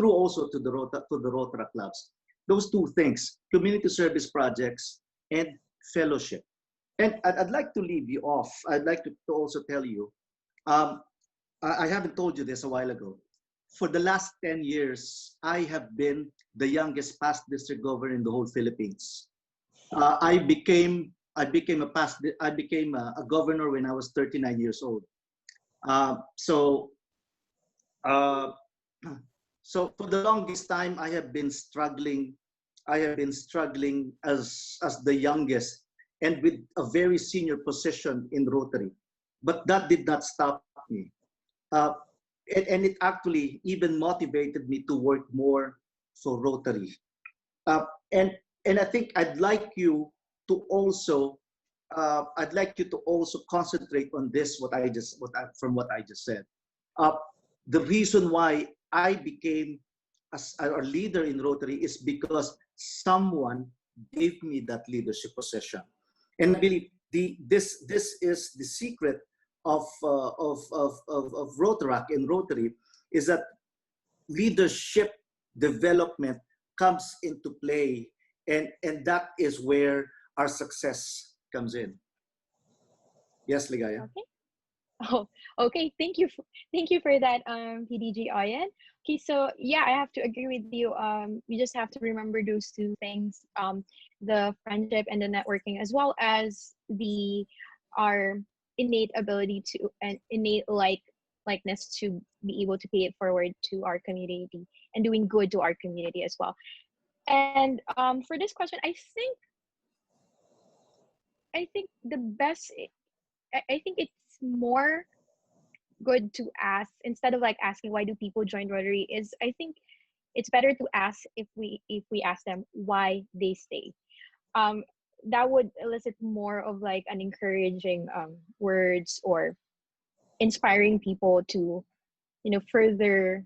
D: true also to the Rotaract clubs. Those two things: community service projects and fellowship. And I'd like to leave you off. I'd like to also tell you, I haven't told you this a while ago. For the last 10 years, I have been the youngest past district governor in the whole Philippines. I became a governor when I was 39 years old. So for the longest time, I have been struggling as the youngest and with a very senior position in Rotary. But that did not stop me. And it actually even motivated me to work more for Rotary. And and I think I'd like you to also concentrate on this, from what I just said. The reason why I became a leader in Rotary is because someone gave me that leadership position, and I believe this is the secret of Rotaract and Rotary, is that leadership development comes into play, and that is where our success comes in. Yes, Ligaya.
C: Okay. Oh, okay. Thank you. Thank you for that, PDG Oyen. Okay, so yeah, I have to agree with you. We just have to remember those two things: the friendship and the networking, as well as our innate ability to and innate likeness to be able to pay it forward to our community and doing good to our community as well. And for this question, I think the best. I think it's more good to ask, instead of like asking why do people join Rotary, is I think it's better to ask if we ask them why they stay. That would elicit more of like an encouraging words, or inspiring people to further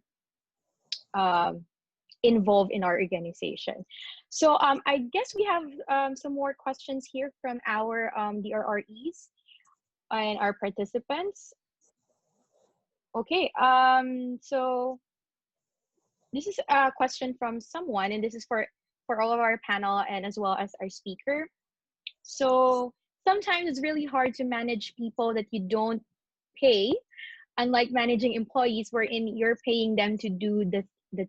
C: involve in our organization. So I guess we have some more questions here from our DRREs and our participants. Okay, so this is a question from someone, and this is for all of our panel and as well as our speaker. So sometimes it's really hard to manage people that you don't pay, unlike managing employees wherein you're paying them to do the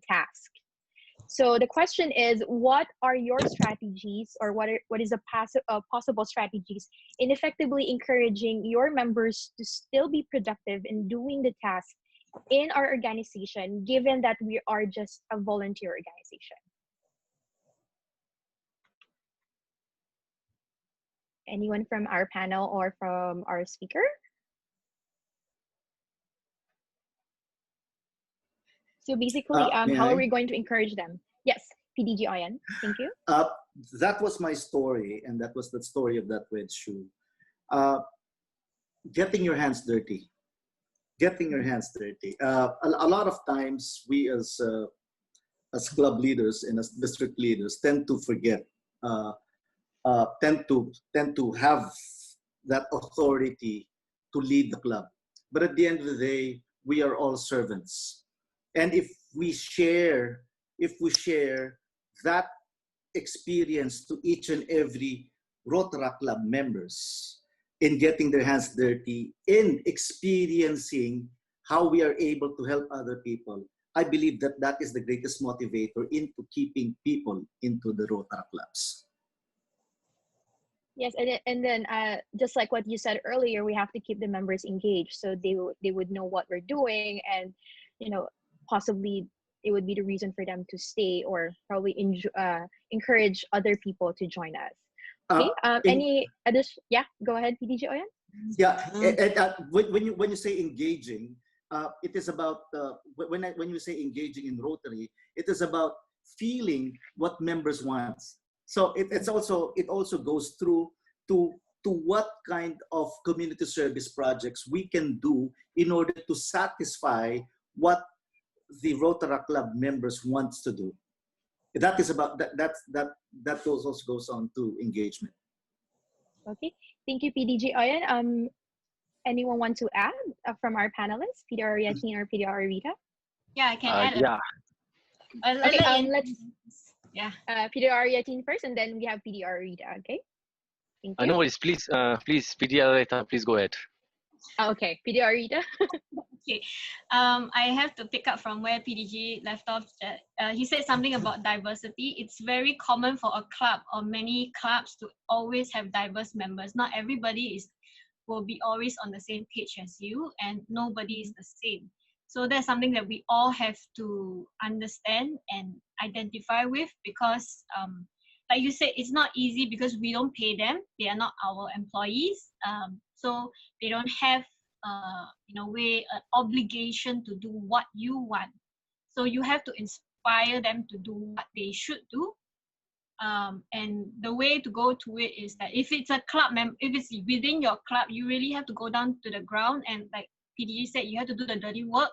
C: task. So the question is, what are your strategies, or what is the possible strategies in effectively encouraging your members to still be productive in doing the task in our organization, given that we are just a volunteer organization? Anyone from our panel or from our speaker? So basically, how are we going to encourage them? Yes, PDG Oyen, thank you.
D: That was my story, and that was the story of that red shoe. Getting your hands dirty. Getting your hands dirty. A lot of times, we as club leaders and as district leaders tend to forget, tend to have that authority to lead the club. But at the end of the day, we are all servants. And if we share that experience to each and every Rotaract Club members in getting their hands dirty, in experiencing how we are able to help other people, I believe that that is the greatest motivator into keeping people into the Rotaract clubs.
C: Yes, and then just like what you said earlier, we have to keep the members engaged, so they would know what we're doing, and possibly it would be the reason for them to stay, or probably encourage other people to join us. Okay. Any additional? Yeah, go ahead, PDG Oyen.
D: Yeah, and when you say engaging, it is about when you say engaging in Rotary, it is about feeling what members want. So it also goes through to what kind of community service projects we can do in order to satisfy what the Rotaract Club members wants to do. That is about that also goes on to engagement.
C: Okay, thank you, PDG Oyen. Anyone want to add from our panelists, PDR Yatin or PDR Rita?
H: Yeah, I can add.
I: Yeah.
C: Okay, let's PDR Yatin first, and then we have PDR Rita. Okay. Thank you.
I: No worries. Please, PDR Rita, please go ahead.
C: Okay, PDR Rita.
H: Okay, I have to pick up from where PDG left off. He said something about diversity. It's very common for a club or many clubs to always have diverse members. Not everybody will be always on the same page as you, and nobody is the same. So that's something that we all have to understand and identify with, because like you said, it's not easy because we don't pay them. They are not our employees. So they don't have in a way an obligation to do what you want. So you have to inspire them to do what they should do. And the way to go to it is that if it's a club if it's within your club, you really have to go down to the ground and, like PDG said, you have to do the dirty work.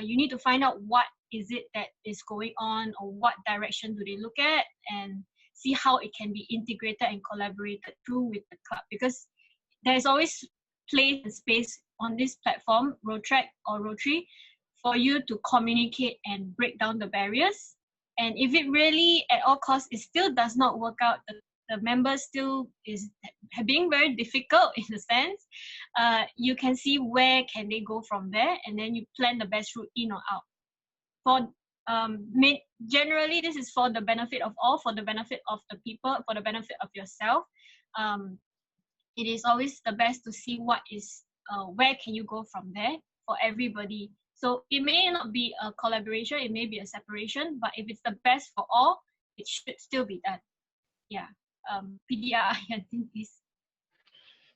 H: You need to find out what is it that is going on, or what direction do they look at, and see how it can be integrated and collaborated through with the club, because there's always place and space on this platform, Rotaract or Rotary, for you to communicate and break down the barriers. And if it really at all costs it still does not work out, the member still is being very difficult in a sense, you can see where can they go from there, and then you plan the best route in or out. For generally, this is for the benefit of all, for the benefit of the people, for the benefit of yourself. It is always the best to see what is where can you go from there for everybody. So it may not be a collaboration, it may be a separation, but if it's the best for all, it should still be done. Yeah. PDR, I think please.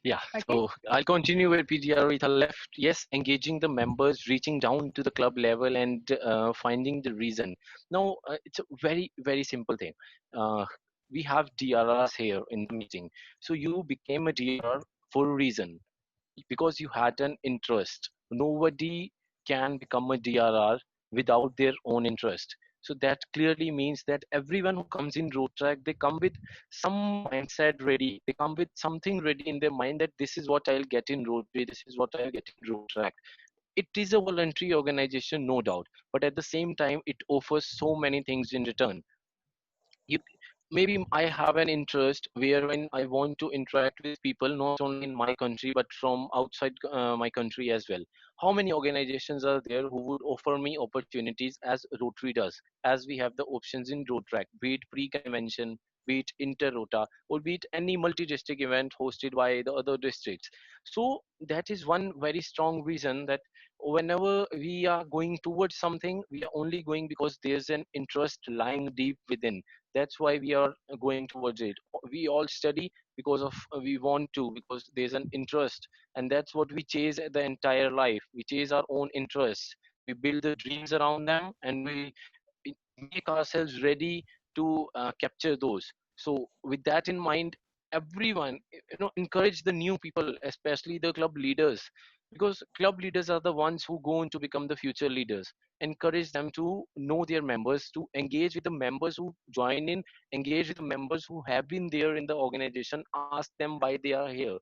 I: Yeah,
C: Okay.
I: so I'll continue with PDR with a left. Yes, engaging the members, reaching down to the club level and finding the reason. Now, it's a very, very simple thing. We have DRRs here in the meeting. So you became a DRR for a reason, because you had an interest. Nobody can become a DRR without their own interest. So that clearly means that everyone who comes in Rotaract, they come with some mindset ready. They come with something ready in their mind that this is what I'll get in Rotary, this is what I'll get in Rotaract. It is a voluntary organization, no doubt, but at the same time, it offers so many things in return. You, maybe I have an interest wherein I want to interact with people not only in my country but from outside my country as well. How many organizations are there who would offer me opportunities as Rotary does, as we have the options in Rotaract, be it pre-convention, be it inter-rota, or be it any multi-district event hosted by the other districts. So that is one very strong reason that whenever we are going towards something, we are only going because there's an interest lying deep within. That's why we are going towards it. We all study because of we want to, because there's an interest, and that's what we chase the entire life. We chase our own interests, we build the dreams around them, and we make ourselves ready to capture those. So with that in mind, everyone, encourage the new people, especially the club leaders, because club leaders are the ones who go on to become the future leaders. Encourage them to know their members, to engage with the members who join in, engage with the members who have been there in the organization, ask them why they are here,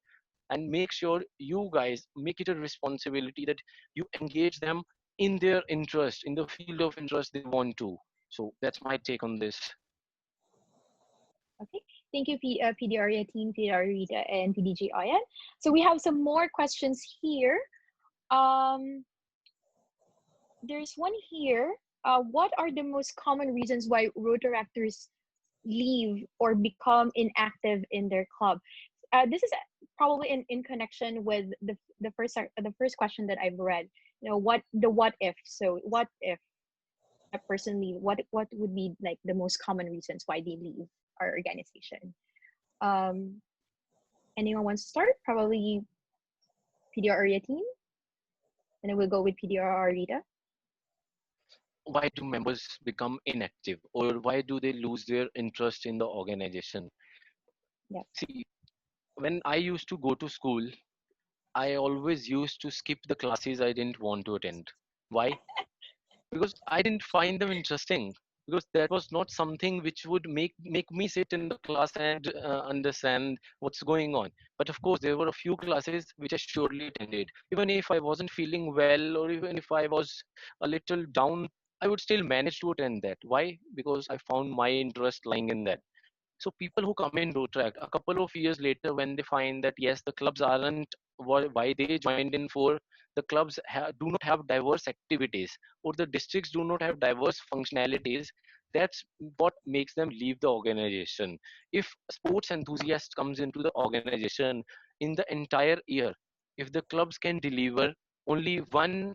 I: and make sure you guys make it a responsibility that you engage them in their interest, in the field of interest they want to. So that's my take on this.
C: Okay, thank you, PDREA team, PDR Rita, and PDG Oyan. So we have some more questions here. There's one here. What are the most common reasons why Rotaractors leave or become inactive in their club? This is probably in connection with the first question that I've read. What if? So what if a person leave? What would be like the most common reasons why they leave our organization? Anyone wants to start? Probably PDR area team, and then we'll go with PDR Rita.
I: Why do members become inactive, or why do they lose their interest in the organization?
C: Yeah.
I: See, when I used to go to school, I always used to skip the classes I didn't want to attend. Why? Because I didn't find them interesting. Because that was not something which would make me sit in the class and understand what's going on. But of course, there were a few classes which I surely attended. Even if I wasn't feeling well, or even if I was a little down, I would still manage to attend that. Why? Because I found my interest lying in that. So people who come in Rotaract a couple of years later, when they find that yes, the clubs aren't why they joined in for, the clubs do not have diverse activities, or the districts do not have diverse functionalities, that's what makes them leave the organization. If a sports enthusiast comes into the organization in the entire year, if the clubs can deliver only one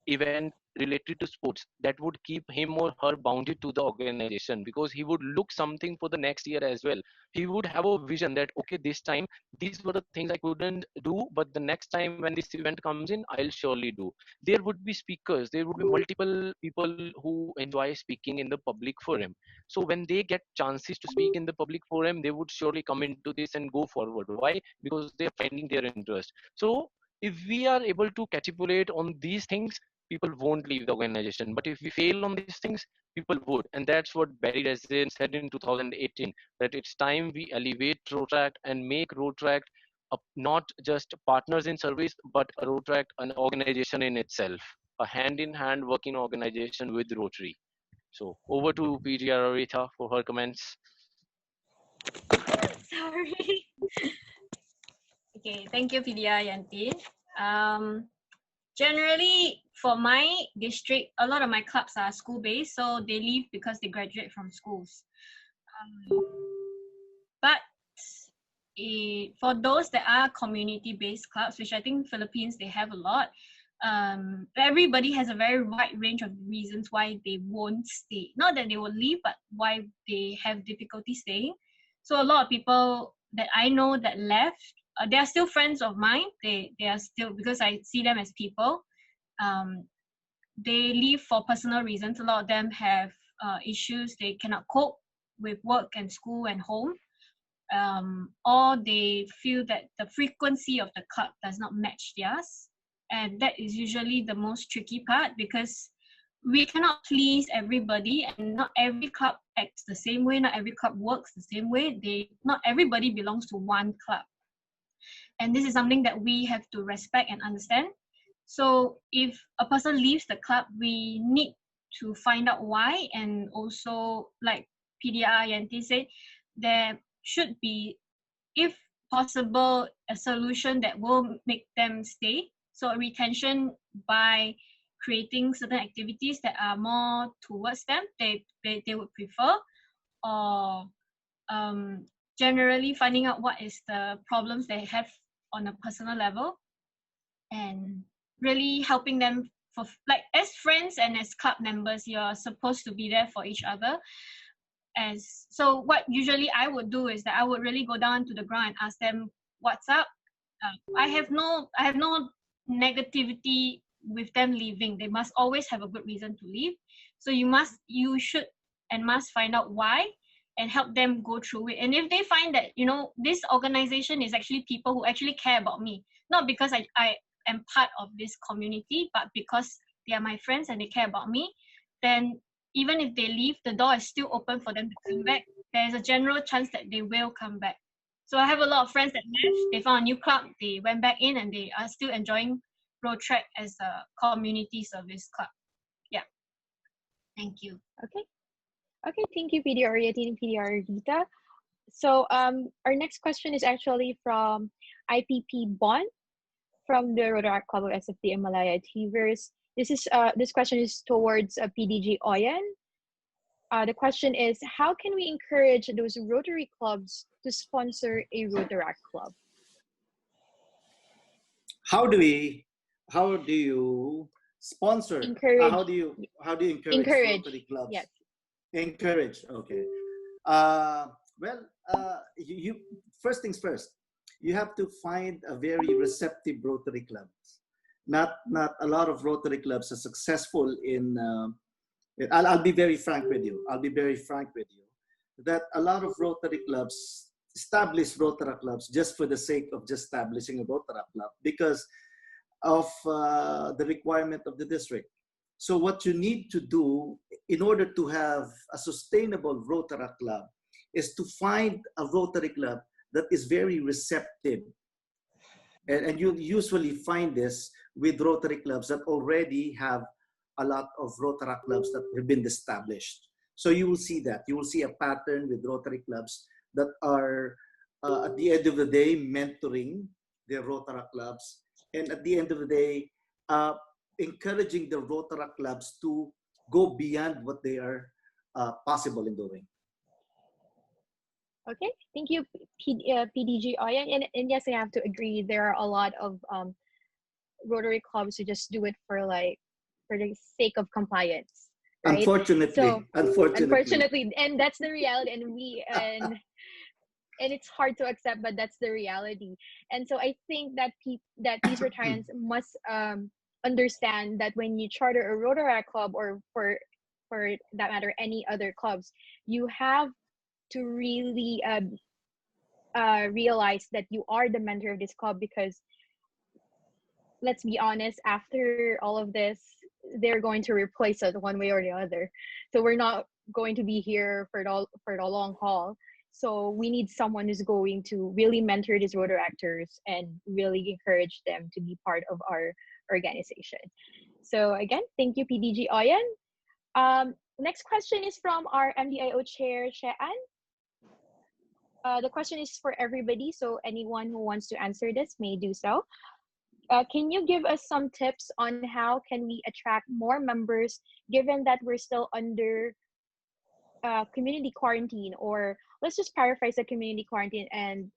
I: event related to sports that would keep him or her bounded to the organization, because he would look something for the next year as well. He would have a vision that, okay, this time these were the things I couldn't do, but the next time when this event comes in, I'll surely do. There would be speakers, there would be multiple people who enjoy speaking in the public forum. So when they get chances to speak in the public forum, they would surely come into this and go forward. Why? Because they're finding their interest. So if we are able to catapult on these things, people won't leave the organization. But if we fail on these things, people would. And that's what Barry Resin said in 2018, that it's time we elevate Rotaract and make Rotaract not just partners in service, but a Rotaract, an organization in itself, a hand-in-hand working organization with Rotary. So over to PGR Aretha for her comments.
H: Sorry. Okay, thank you, Vidya Yanti. Generally, for my district, a lot of my clubs are school-based, so they leave because they graduate from schools. But for those that are community-based clubs, which I think Philippines, they have a lot, everybody has a very wide range of reasons why they won't stay. Not that they will leave, but why they have difficulty staying. So a lot of people that I know that left, they are still friends of mine. They are still, because I see them as people. They leave for personal reasons. A lot of them have issues. They cannot cope with work and school and home. Or they feel that the frequency of the club does not match theirs. And that is usually the most tricky part, because we cannot please everybody, and not every club acts the same way, not every club works the same way. Not everybody belongs to one club. And this is something that we have to respect and understand. So if a person leaves the club, we need to find out why. And also, like PDR Yanti said, there should be, if possible, a solution that will make them stay. So a retention by creating certain activities that are more towards them, they would prefer, or generally finding out what is the problems they have on a personal level, and really helping them for, like, as friends and as club members, you're supposed to be there for each other. So what usually I would do is that I would really go down to the ground and ask them what's up. I have no negativity with them leaving. They must always have a good reason to leave. So you should and must find out why and help them go through it. And if they find that, this organization is actually people who actually care about me, not because I am part of this community, but because they are my friends and they care about me, then even if they leave, the door is still open for them to come back. There's a general chance that they will come back. So I have a lot of friends that left, they found a new club, they went back in, and they are still enjoying Rotaract as a community service club. Yeah. Thank you.
C: Okay, thank you, PDR Yati and PDR Rita. So our next question is actually from IPP Bond from the Rotaract Club of SFD and Malaya Achievers. This question is towards PDG Oyen. The question is, how can we encourage those Rotary clubs to sponsor a Rotaract club?
D: How do you sponsor?
C: Encourage.
D: How do you encourage Rotary clubs?
C: Yes.
D: Encourage. Okay. You first things first. You have to find a very receptive Rotary club. Not a lot of Rotary clubs are successful in. I'll be very frank with you. That a lot of Rotary clubs establish Rotaract clubs just for the sake of just establishing a Rotaract club because of the requirement of the district. So what you need to do in order to have a sustainable Rotaract club is to find a Rotary club that is very receptive. And you usually find this with Rotary clubs that already have a lot of Rotaract clubs that have been established. So you will see that. You will see a pattern with Rotary clubs that are, at the end of the day, mentoring their Rotaract clubs. And at the end of the day, encouraging the Rotaract clubs to go beyond what they are possible in doing.
C: Okay, thank you, PDG Oyen. And yes, I have to agree. There are a lot of Rotary clubs who just do it for like for the sake of compliance, right?
D: Unfortunately,
C: So
D: unfortunately.
C: and that's the reality, and it's hard to accept, but that's the reality. And so I think that that these Rotarians must understand that when you charter a Rotaract club, or for that matter any other clubs, you have to really realize that you are the mentor of this club, because let's be honest, after all of this, they're going to replace us one way or the other. So we're not going to be here for the long haul. So we need someone who's going to really mentor these Rotaractors and really encourage them to be part of our organization. So again, thank you, PDG Oyen. Next question is from our MDIO chair, Shean. The question is for everybody, so anyone who wants to answer this may do so. Can you give us some tips on how can we attract more members, given that we're still under community quarantine, or let's just paraphrase the community quarantine and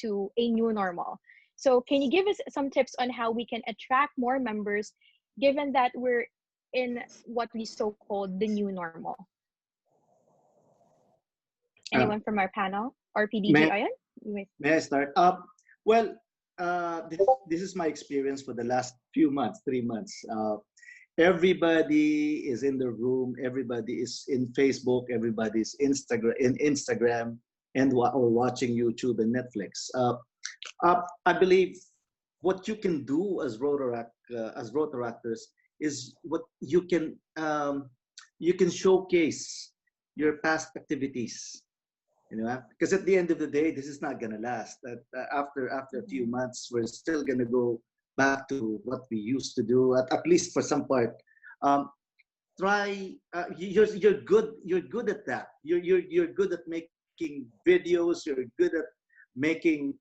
C: to a new normal. So can you give us some tips on how we can attract more members, given that we're in what we so-called the new normal? Anyone from our panel or PDG Oyen?
D: May I start? Well, this is my experience for the last few months, 3 months. Everybody is in the room. Everybody is in Facebook. Everybody is Instagram and or watching YouTube and Netflix. I believe what you can do as Rotaractors is what you can showcase your past activities. You know, because at the end of the day, this is not gonna last. After a few months, we're still gonna go back to what we used to do, at least for some part. You're good at that. You're good at making videos. You're good at making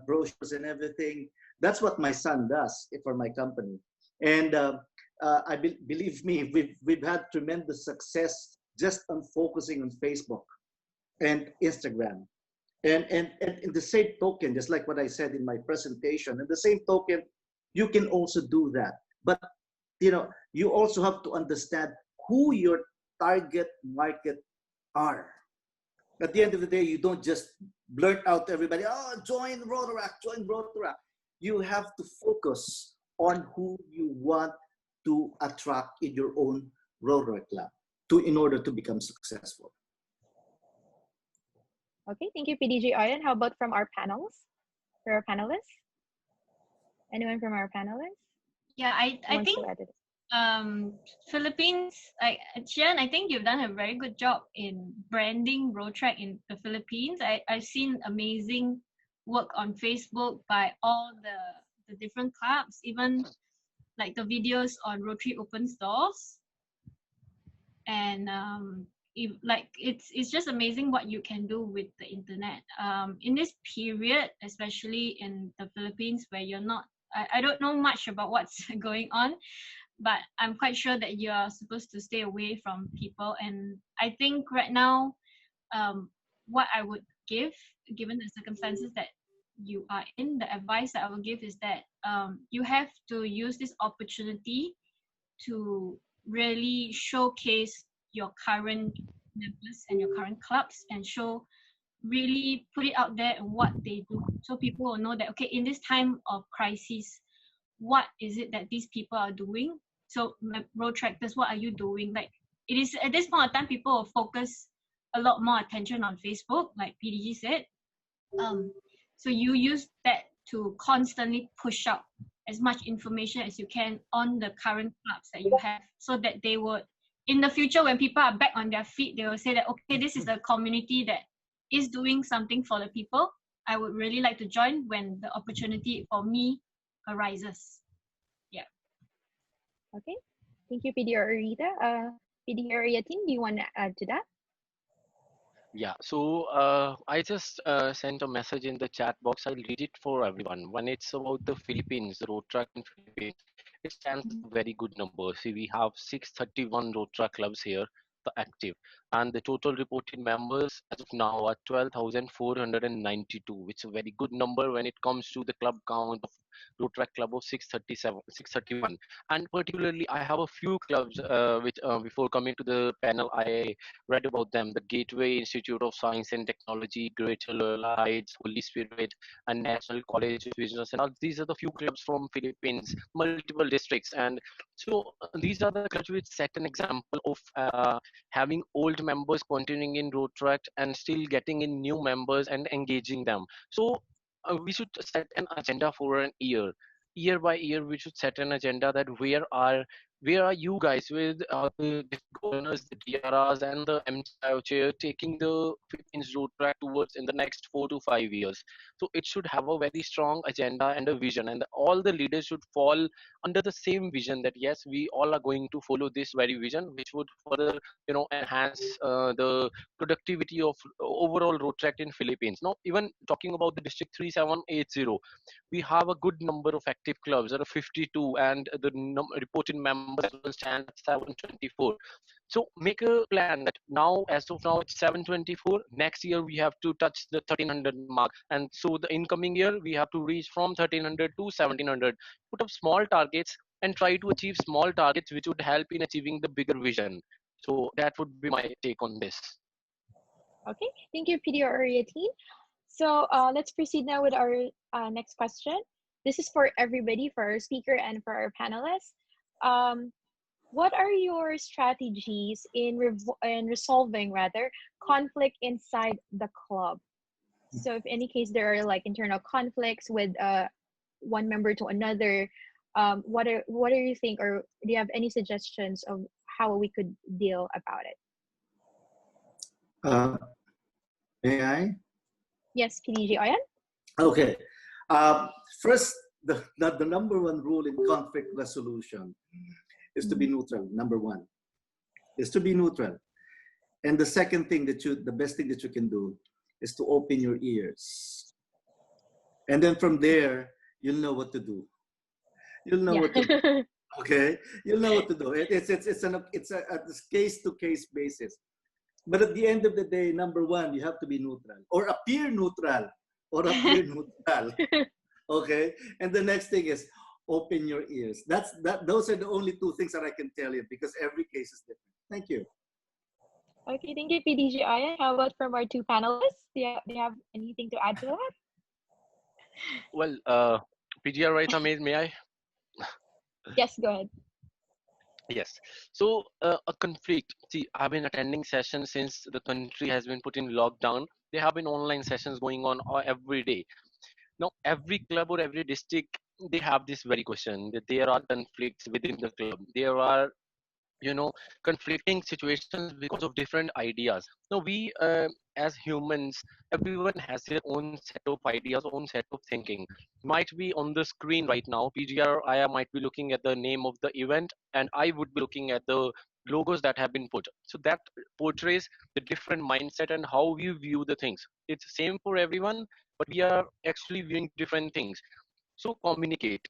D: brochures and everything. That's what my son does for my company, and believe me, we've had tremendous success just on focusing on Facebook and Instagram. And in the same token, just like what I said in my presentation, in the same token, you can also do that. But you know, you also have to understand who your target market are. At the end of the day, you don't just blurt out to everybody, oh, join Rotaract, join Rotaract. You have to focus on who you want to attract in your own Rotaract club in order to become successful.
C: Okay, thank you, PDG Oyen. How about from our panels? For our panelists? Anyone from our panelists?
H: Yeah, I think Philippines, Chian, I think you've done a very good job in branding Rotaract in the Philippines. I've seen amazing work on Facebook by all the different clubs, even like the videos on Rotary Open Stores. And it's just amazing what you can do with the internet. In this period, especially in the Philippines, where you're not, I don't know much about what's going on, but I'm quite sure that you're supposed to stay away from people. And I think right now, what I would give, given the circumstances that you are in, the advice that I will give is that you have to use this opportunity to really showcase your current members and your current clubs, and really put it out there and what they do, so people will know that, okay, in this time of crisis, what is it that these people are doing? So Rotaractors, what are you doing? Like, it is at this point of time, people will focus a lot more attention on Facebook, like PDG said. So you use that to constantly push out as much information as you can on the current clubs that you have, so that they would, in the future, when people are back on their feet, they will say that, okay, this is a community that is doing something for the people. I would really like to join when the opportunity for me arises. Yeah.
C: Okay. Thank you, PDR Rita. PDR Yatin, do you want to add to that?
I: Yeah, so I just sent a message in the chat box. I'll read it for everyone. When it's about the Philippines, the Rotaract in Philippines, it stands a very good number. See, we have 631 Rotaract clubs here, the active, and the total reported members as of now are 12,492, which is a very good number when it comes to the club count of Rotaract Club of 631. And particularly, I have a few clubs which, before coming to the panel, I read about them: the Gateway Institute of Science and Technology, Greater Loyola Heights, Holy Spirit, and National College of Business. And all these are the few clubs from Philippines, multiple districts. And so these are the clubs which set an example of having old members continuing in Rotaract and still getting in new members and engaging them. So we should set an agenda for an year by year. We should set an agenda that where are you guys with the governors, the DRRs, and the MDIO chair taking the Philippines Rotaract towards in the next 4 to 5 years. So it should have a very strong agenda and a vision, and all the leaders should fall under the same vision, that yes, we all are going to follow this very vision, which would further enhance the productivity of overall Rotaract in Philippines. Now, even talking about the district 3780, we have a good number of active clubs. There are 52, and the reported members will stand at 724. So make a plan that now, as of now, it's 724. Next year we have to touch the 1300 mark, and so the incoming year we have to reach from 1300 to 1700. Put up small targets and try to achieve small targets, which would help in achieving the bigger vision. So that would be my take on this.
C: Okay, thank you, PDRET. So let's proceed now with our next question. This is for everybody, for our speaker and for our panelists. What are your strategies in resolving conflict inside the club? So if any case there are like internal conflicts with one member to another, what do you think, or do you have any suggestions of how we could deal about it?
D: May I?
C: Yes, PDG Oyan.
D: Okay. First, the number one rule in conflict resolution is to be neutral. Number one is to be neutral. And the second thing the best thing that you can do is to open your ears. And then from there, you'll know what to do. You'll know what to do. Okay? You'll know what to do. It's a case-to-case basis. But at the end of the day, number one, you have to be neutral or appear neutral Okay? And the next thing is open your ears. Those are the only two things that I can tell you, because every case is different. Thank you.
C: Okay, thank you, PDG Aya. How about from our two panelists? Do you have anything to add to that?
I: Well, PGR Raita, may I?
C: Yes, go ahead.
I: Yes. So a conflict. See, I've been attending sessions since the country has been put in lockdown. There have been online sessions going on every day. Now, every club or every district, they have this very question, that there are conflicts within the club. There are, conflicting situations because of different ideas. Now, we as humans, everyone has their own set of ideas, own set of thinking. Might be on the screen right now, PGR Aya might be looking at the name of the event, and I would be looking at the logos that have been put. So that portrays the different mindset and how we view the things. It's same for everyone, but we are actually viewing different things. So communicate,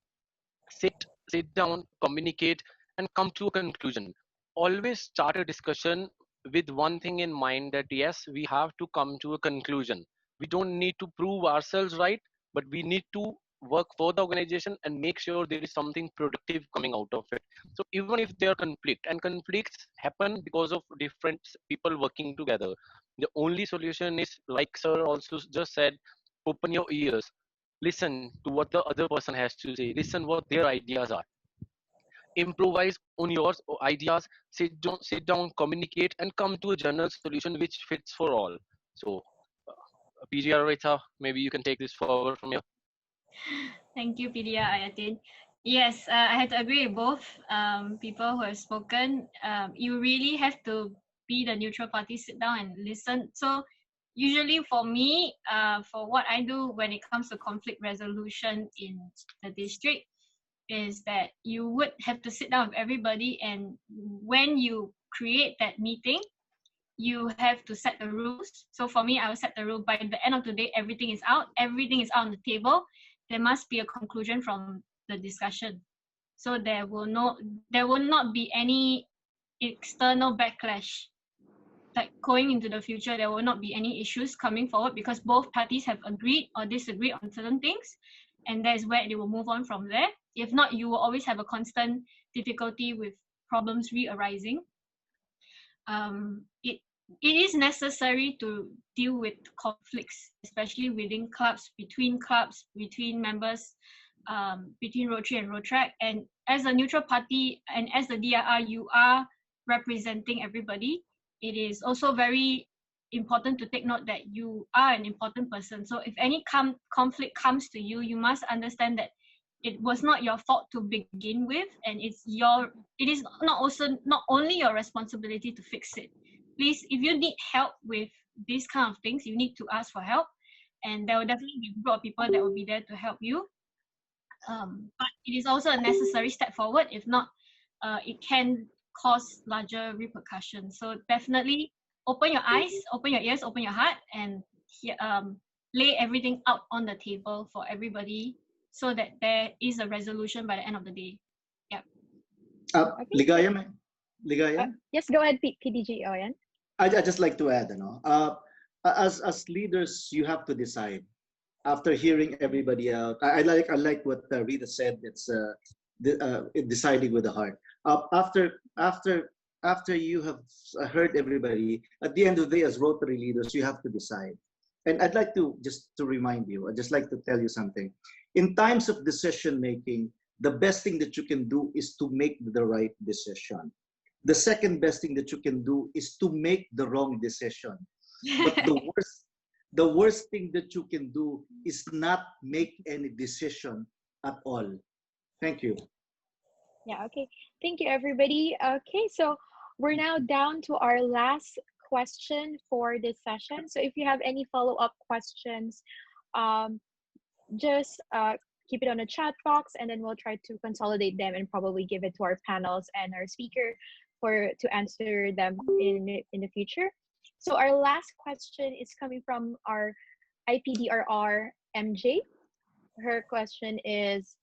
I: sit down, communicate, and come to a conclusion. Always start a discussion with one thing in mind, that yes, we have to come to a conclusion. We don't need to prove ourselves right, but we need to work for the organization and make sure there is something productive coming out of it. So even if there are conflicts happen because of different people working together, the only solution is, like sir also just said, open your ears, listen to what the other person has to say, listen what their ideas are, improvise on your ideas, sit down, communicate, and come to a general solution which fits for all. So PGR Rita, maybe you can take this forward from here.
H: Thank you, PDR Ayatin. Yes, I had to agree with both people who have spoken. You really have to be the neutral party, sit down and listen. So usually for me, for what I do when it comes to conflict resolution in the district, is that you would have to sit down with everybody, and when you create that meeting, you have to set the rules. So for me, I will set the rule. By the end of the day, everything is out on the table. There must be a conclusion from the discussion. So there will not be any external backlash. Like going into the future, there will not be any issues coming forward, because both parties have agreed or disagreed on certain things, and that is where they will move on from there. If not, you will always have a constant difficulty with problems re-arising. It is necessary to deal with conflicts, especially within clubs, between members, between Rotary and Rotaract. And as a neutral party and as the DRR, you are representing everybody. It is also very important to take note that you are an important person. So if any conflict comes to you, you must understand that it was not your fault to begin with, and it is not only your responsibility to fix it. Please, if you need help with these kind of things, you need to ask for help, and there will definitely be a group of people that will be there to help you. But it is also a necessary step forward. If not, it can cause larger repercussions. So definitely open your eyes, open your ears, open your heart, and lay everything out on the table for everybody so that there is a resolution by the end of the day. Yep.
D: Ligaya?
C: Yes, go ahead, PDG Oyan.
D: I just like to add, as leaders, you have to decide. After hearing everybody out, I like what Rita said. It's deciding with the heart. After you have heard everybody, at the end of the day, as Rotary leaders, you have to decide. And I'd like to just to remind you, I'd just like to tell you something. In times of decision making, the best thing that you can do is to make the right decision. The second best thing that you can do is to make the wrong decision. But the worst thing that you can do is not make any decision at all. Thank you.
C: Yeah, okay. Thank you, everybody. Okay, so we're now down to our last question for this session. So if you have any follow-up questions, just keep it on the chat box, and then we'll try to consolidate them and probably give it to our panels and our speaker to answer them in the future. So our last question is coming from our IPDRR MJ. Her question is,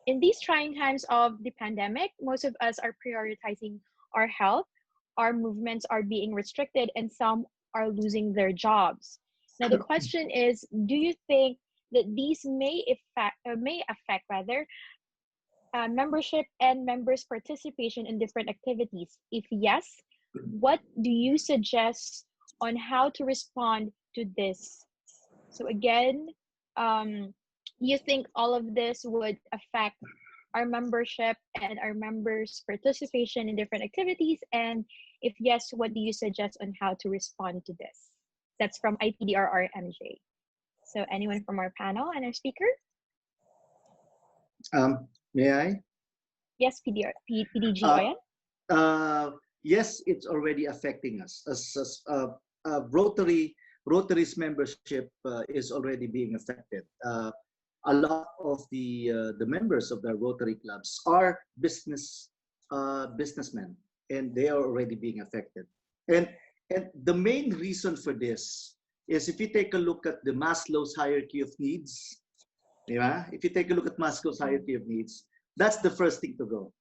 C: in these trying times of the pandemic, most of us are prioritizing our health. Our movements are being restricted, and some are losing their jobs. Now, the question is, do you think that these may affect membership and members' participation in different activities? If yes, what do you suggest on how to respond to this? So again, you think all of this would affect our membership and our members' participation in different activities? And if yes, what do you suggest on how to respond to this? That's from IPDRR MJ. So anyone from our panel and our speaker?
D: May I?
C: Yes, PDG Oyan.
D: Yes, it's already affecting us. As Rotary's membership is already being affected. A lot of the members of the Rotary clubs are businessmen, and they are already being affected. And the main reason for this is, if you take a look at the Maslow's hierarchy of needs, if you take a look at Maslow's hierarchy of needs, that's the first thing to go.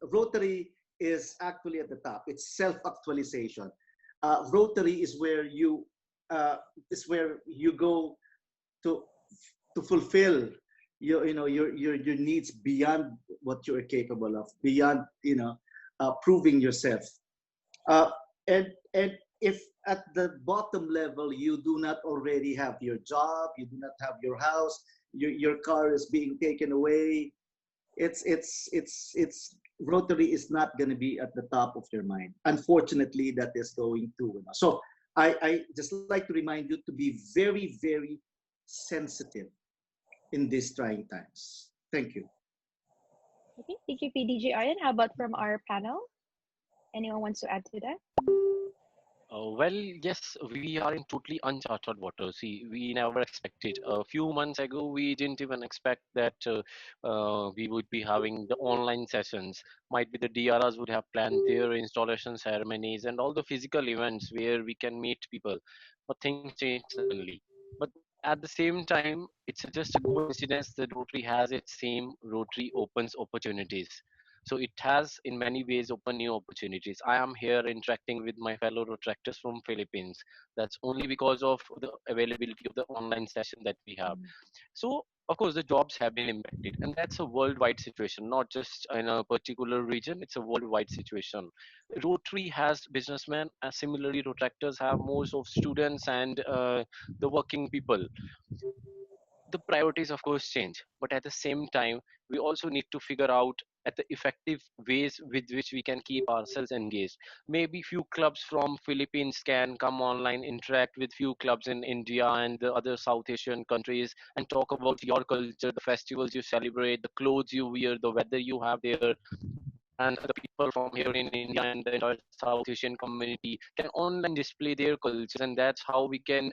D: Rotary is actually at the top. It's self-actualization. Rotary is where you go to fulfill your needs beyond what you're capable of, beyond proving yourself. And if at the bottom level you do not already have your job, you do not have your house, your car is being taken away, it's Rotary is not going to be at the top of your mind. Unfortunately, that is going to. So I just like to remind you to be very, very sensitive in these trying times. Thank you.
C: Okay, thank you, PDG Oyan. How about from our panel? Anyone wants to add to that?
I: Well, yes, we are in totally uncharted waters. See, we never expected. A few months ago, we didn't even expect that we would be having the online sessions. Might be the DRRs would have planned their installation ceremonies and all the physical events where we can meet people. But things changed suddenly. But at the same time, it's just a coincidence that Rotary has its same Rotary opens opportunities. So it has in many ways opened new opportunities. I am here interacting with my fellow Rotaractors from Philippines. That's only because of the availability of the online session that we have. So of course the jobs have been impacted, and that's a worldwide situation, not just in a particular region. It's a worldwide situation. Rotary has businessmen, similarly Rotaractors have most of students and the working people. The priorities of course change, but at the same time we also need to figure out at the effective ways with which we can keep ourselves engaged. Maybe few clubs from Philippines can come online, interact with few clubs in India and the other South Asian countries, and talk about your culture, the festivals you celebrate, the clothes you wear, the weather you have there. And the people from here in India and the entire South Asian community can online display their cultures, and that's how we can,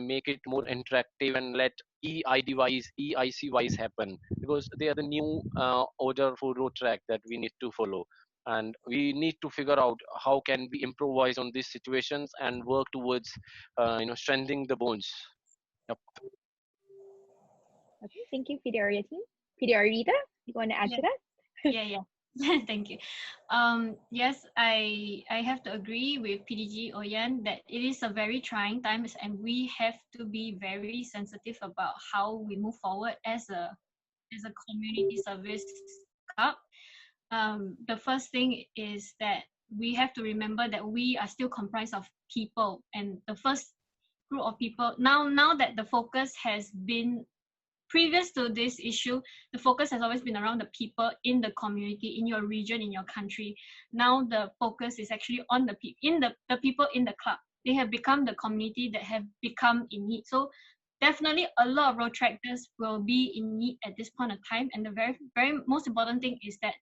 I: make it more interactive and let EID wise, EIC wise happen, because they are the new order for Rotaract that we need to follow. And we need to figure out how can we improvise on these situations and work towards, strengthening the bonds. Yep.
C: Okay, thank you, PDRETA team. PDRETA, you want to add to that?
H: Yeah. Thank you. Yes, I have to agree with PDG Oyan that it is a very trying time, and we have to be very sensitive about how we move forward as a community service club. The first thing is that we have to remember that we are still comprised of people, and the first group of people now that the focus has been previous to this issue, the focus has always been around the people in the community, in your region, in your country. Now the focus is actually on the people in the club. They have become the community that have become in need. So definitely a lot of Rotaractors will be in need at this point of time. And the very, very most important thing is that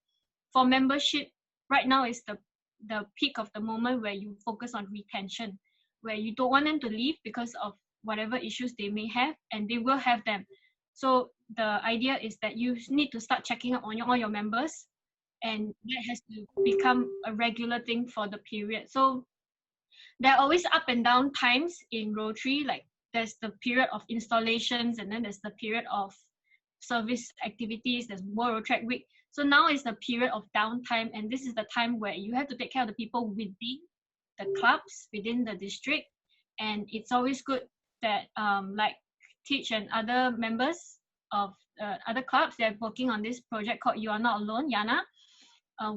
H: for membership, right now is the peak of the moment where you focus on retention, where you don't want them to leave because of whatever issues they may have, and they will have them. So the idea is that you need to start checking up on all your members, and that has to become a regular thing for the period. So there are always up and down times in Rotary, like there's the period of installations, and then there's the period of service activities, there's World Rotaract Week. So now is the period of downtime, and this is the time where you have to take care of the people within the clubs, within the district. And it's always good that like Teach and other members of other clubs, they're working on this project called You Are Not Alone, Yana,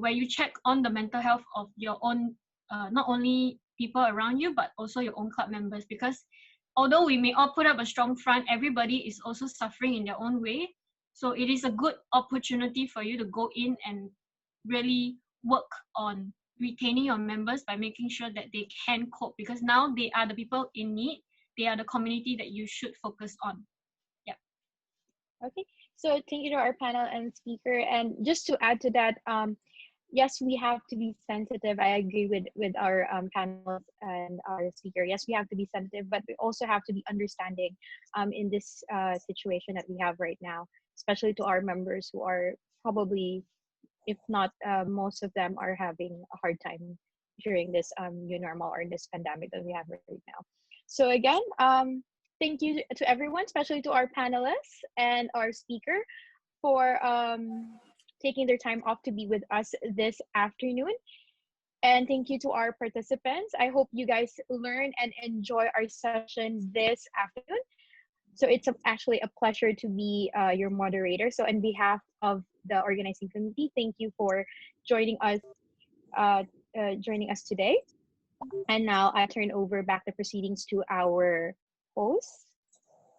H: where you check on the mental health of your own, not only people around you, but also your own club members. Because although we may all put up a strong front, everybody is also suffering in their own way. So it is a good opportunity for you to go in and really work on retaining your members by making sure that they can cope, because now they are the people in need. They are the community that you should focus on. Yeah.
C: Okay, so thank you to our panel and speaker. And just to add to that, yes, we have to be sensitive. I agree with our panelists and our speaker. Yes, we have to be sensitive, but we also have to be understanding in this situation that we have right now, especially to our members who are probably, if not most of them, are having a hard time during this new normal or this pandemic that we have right now. So again, thank you to everyone, especially to our panelists and our speaker for taking their time off to be with us this afternoon. And thank you to our participants. I hope you guys learn and enjoy our session this afternoon. So it's actually a pleasure to be your moderator. So on behalf of the organizing committee, thank you for joining us today. And now I turn over back the proceedings to our host,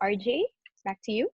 C: RJ. Back to you.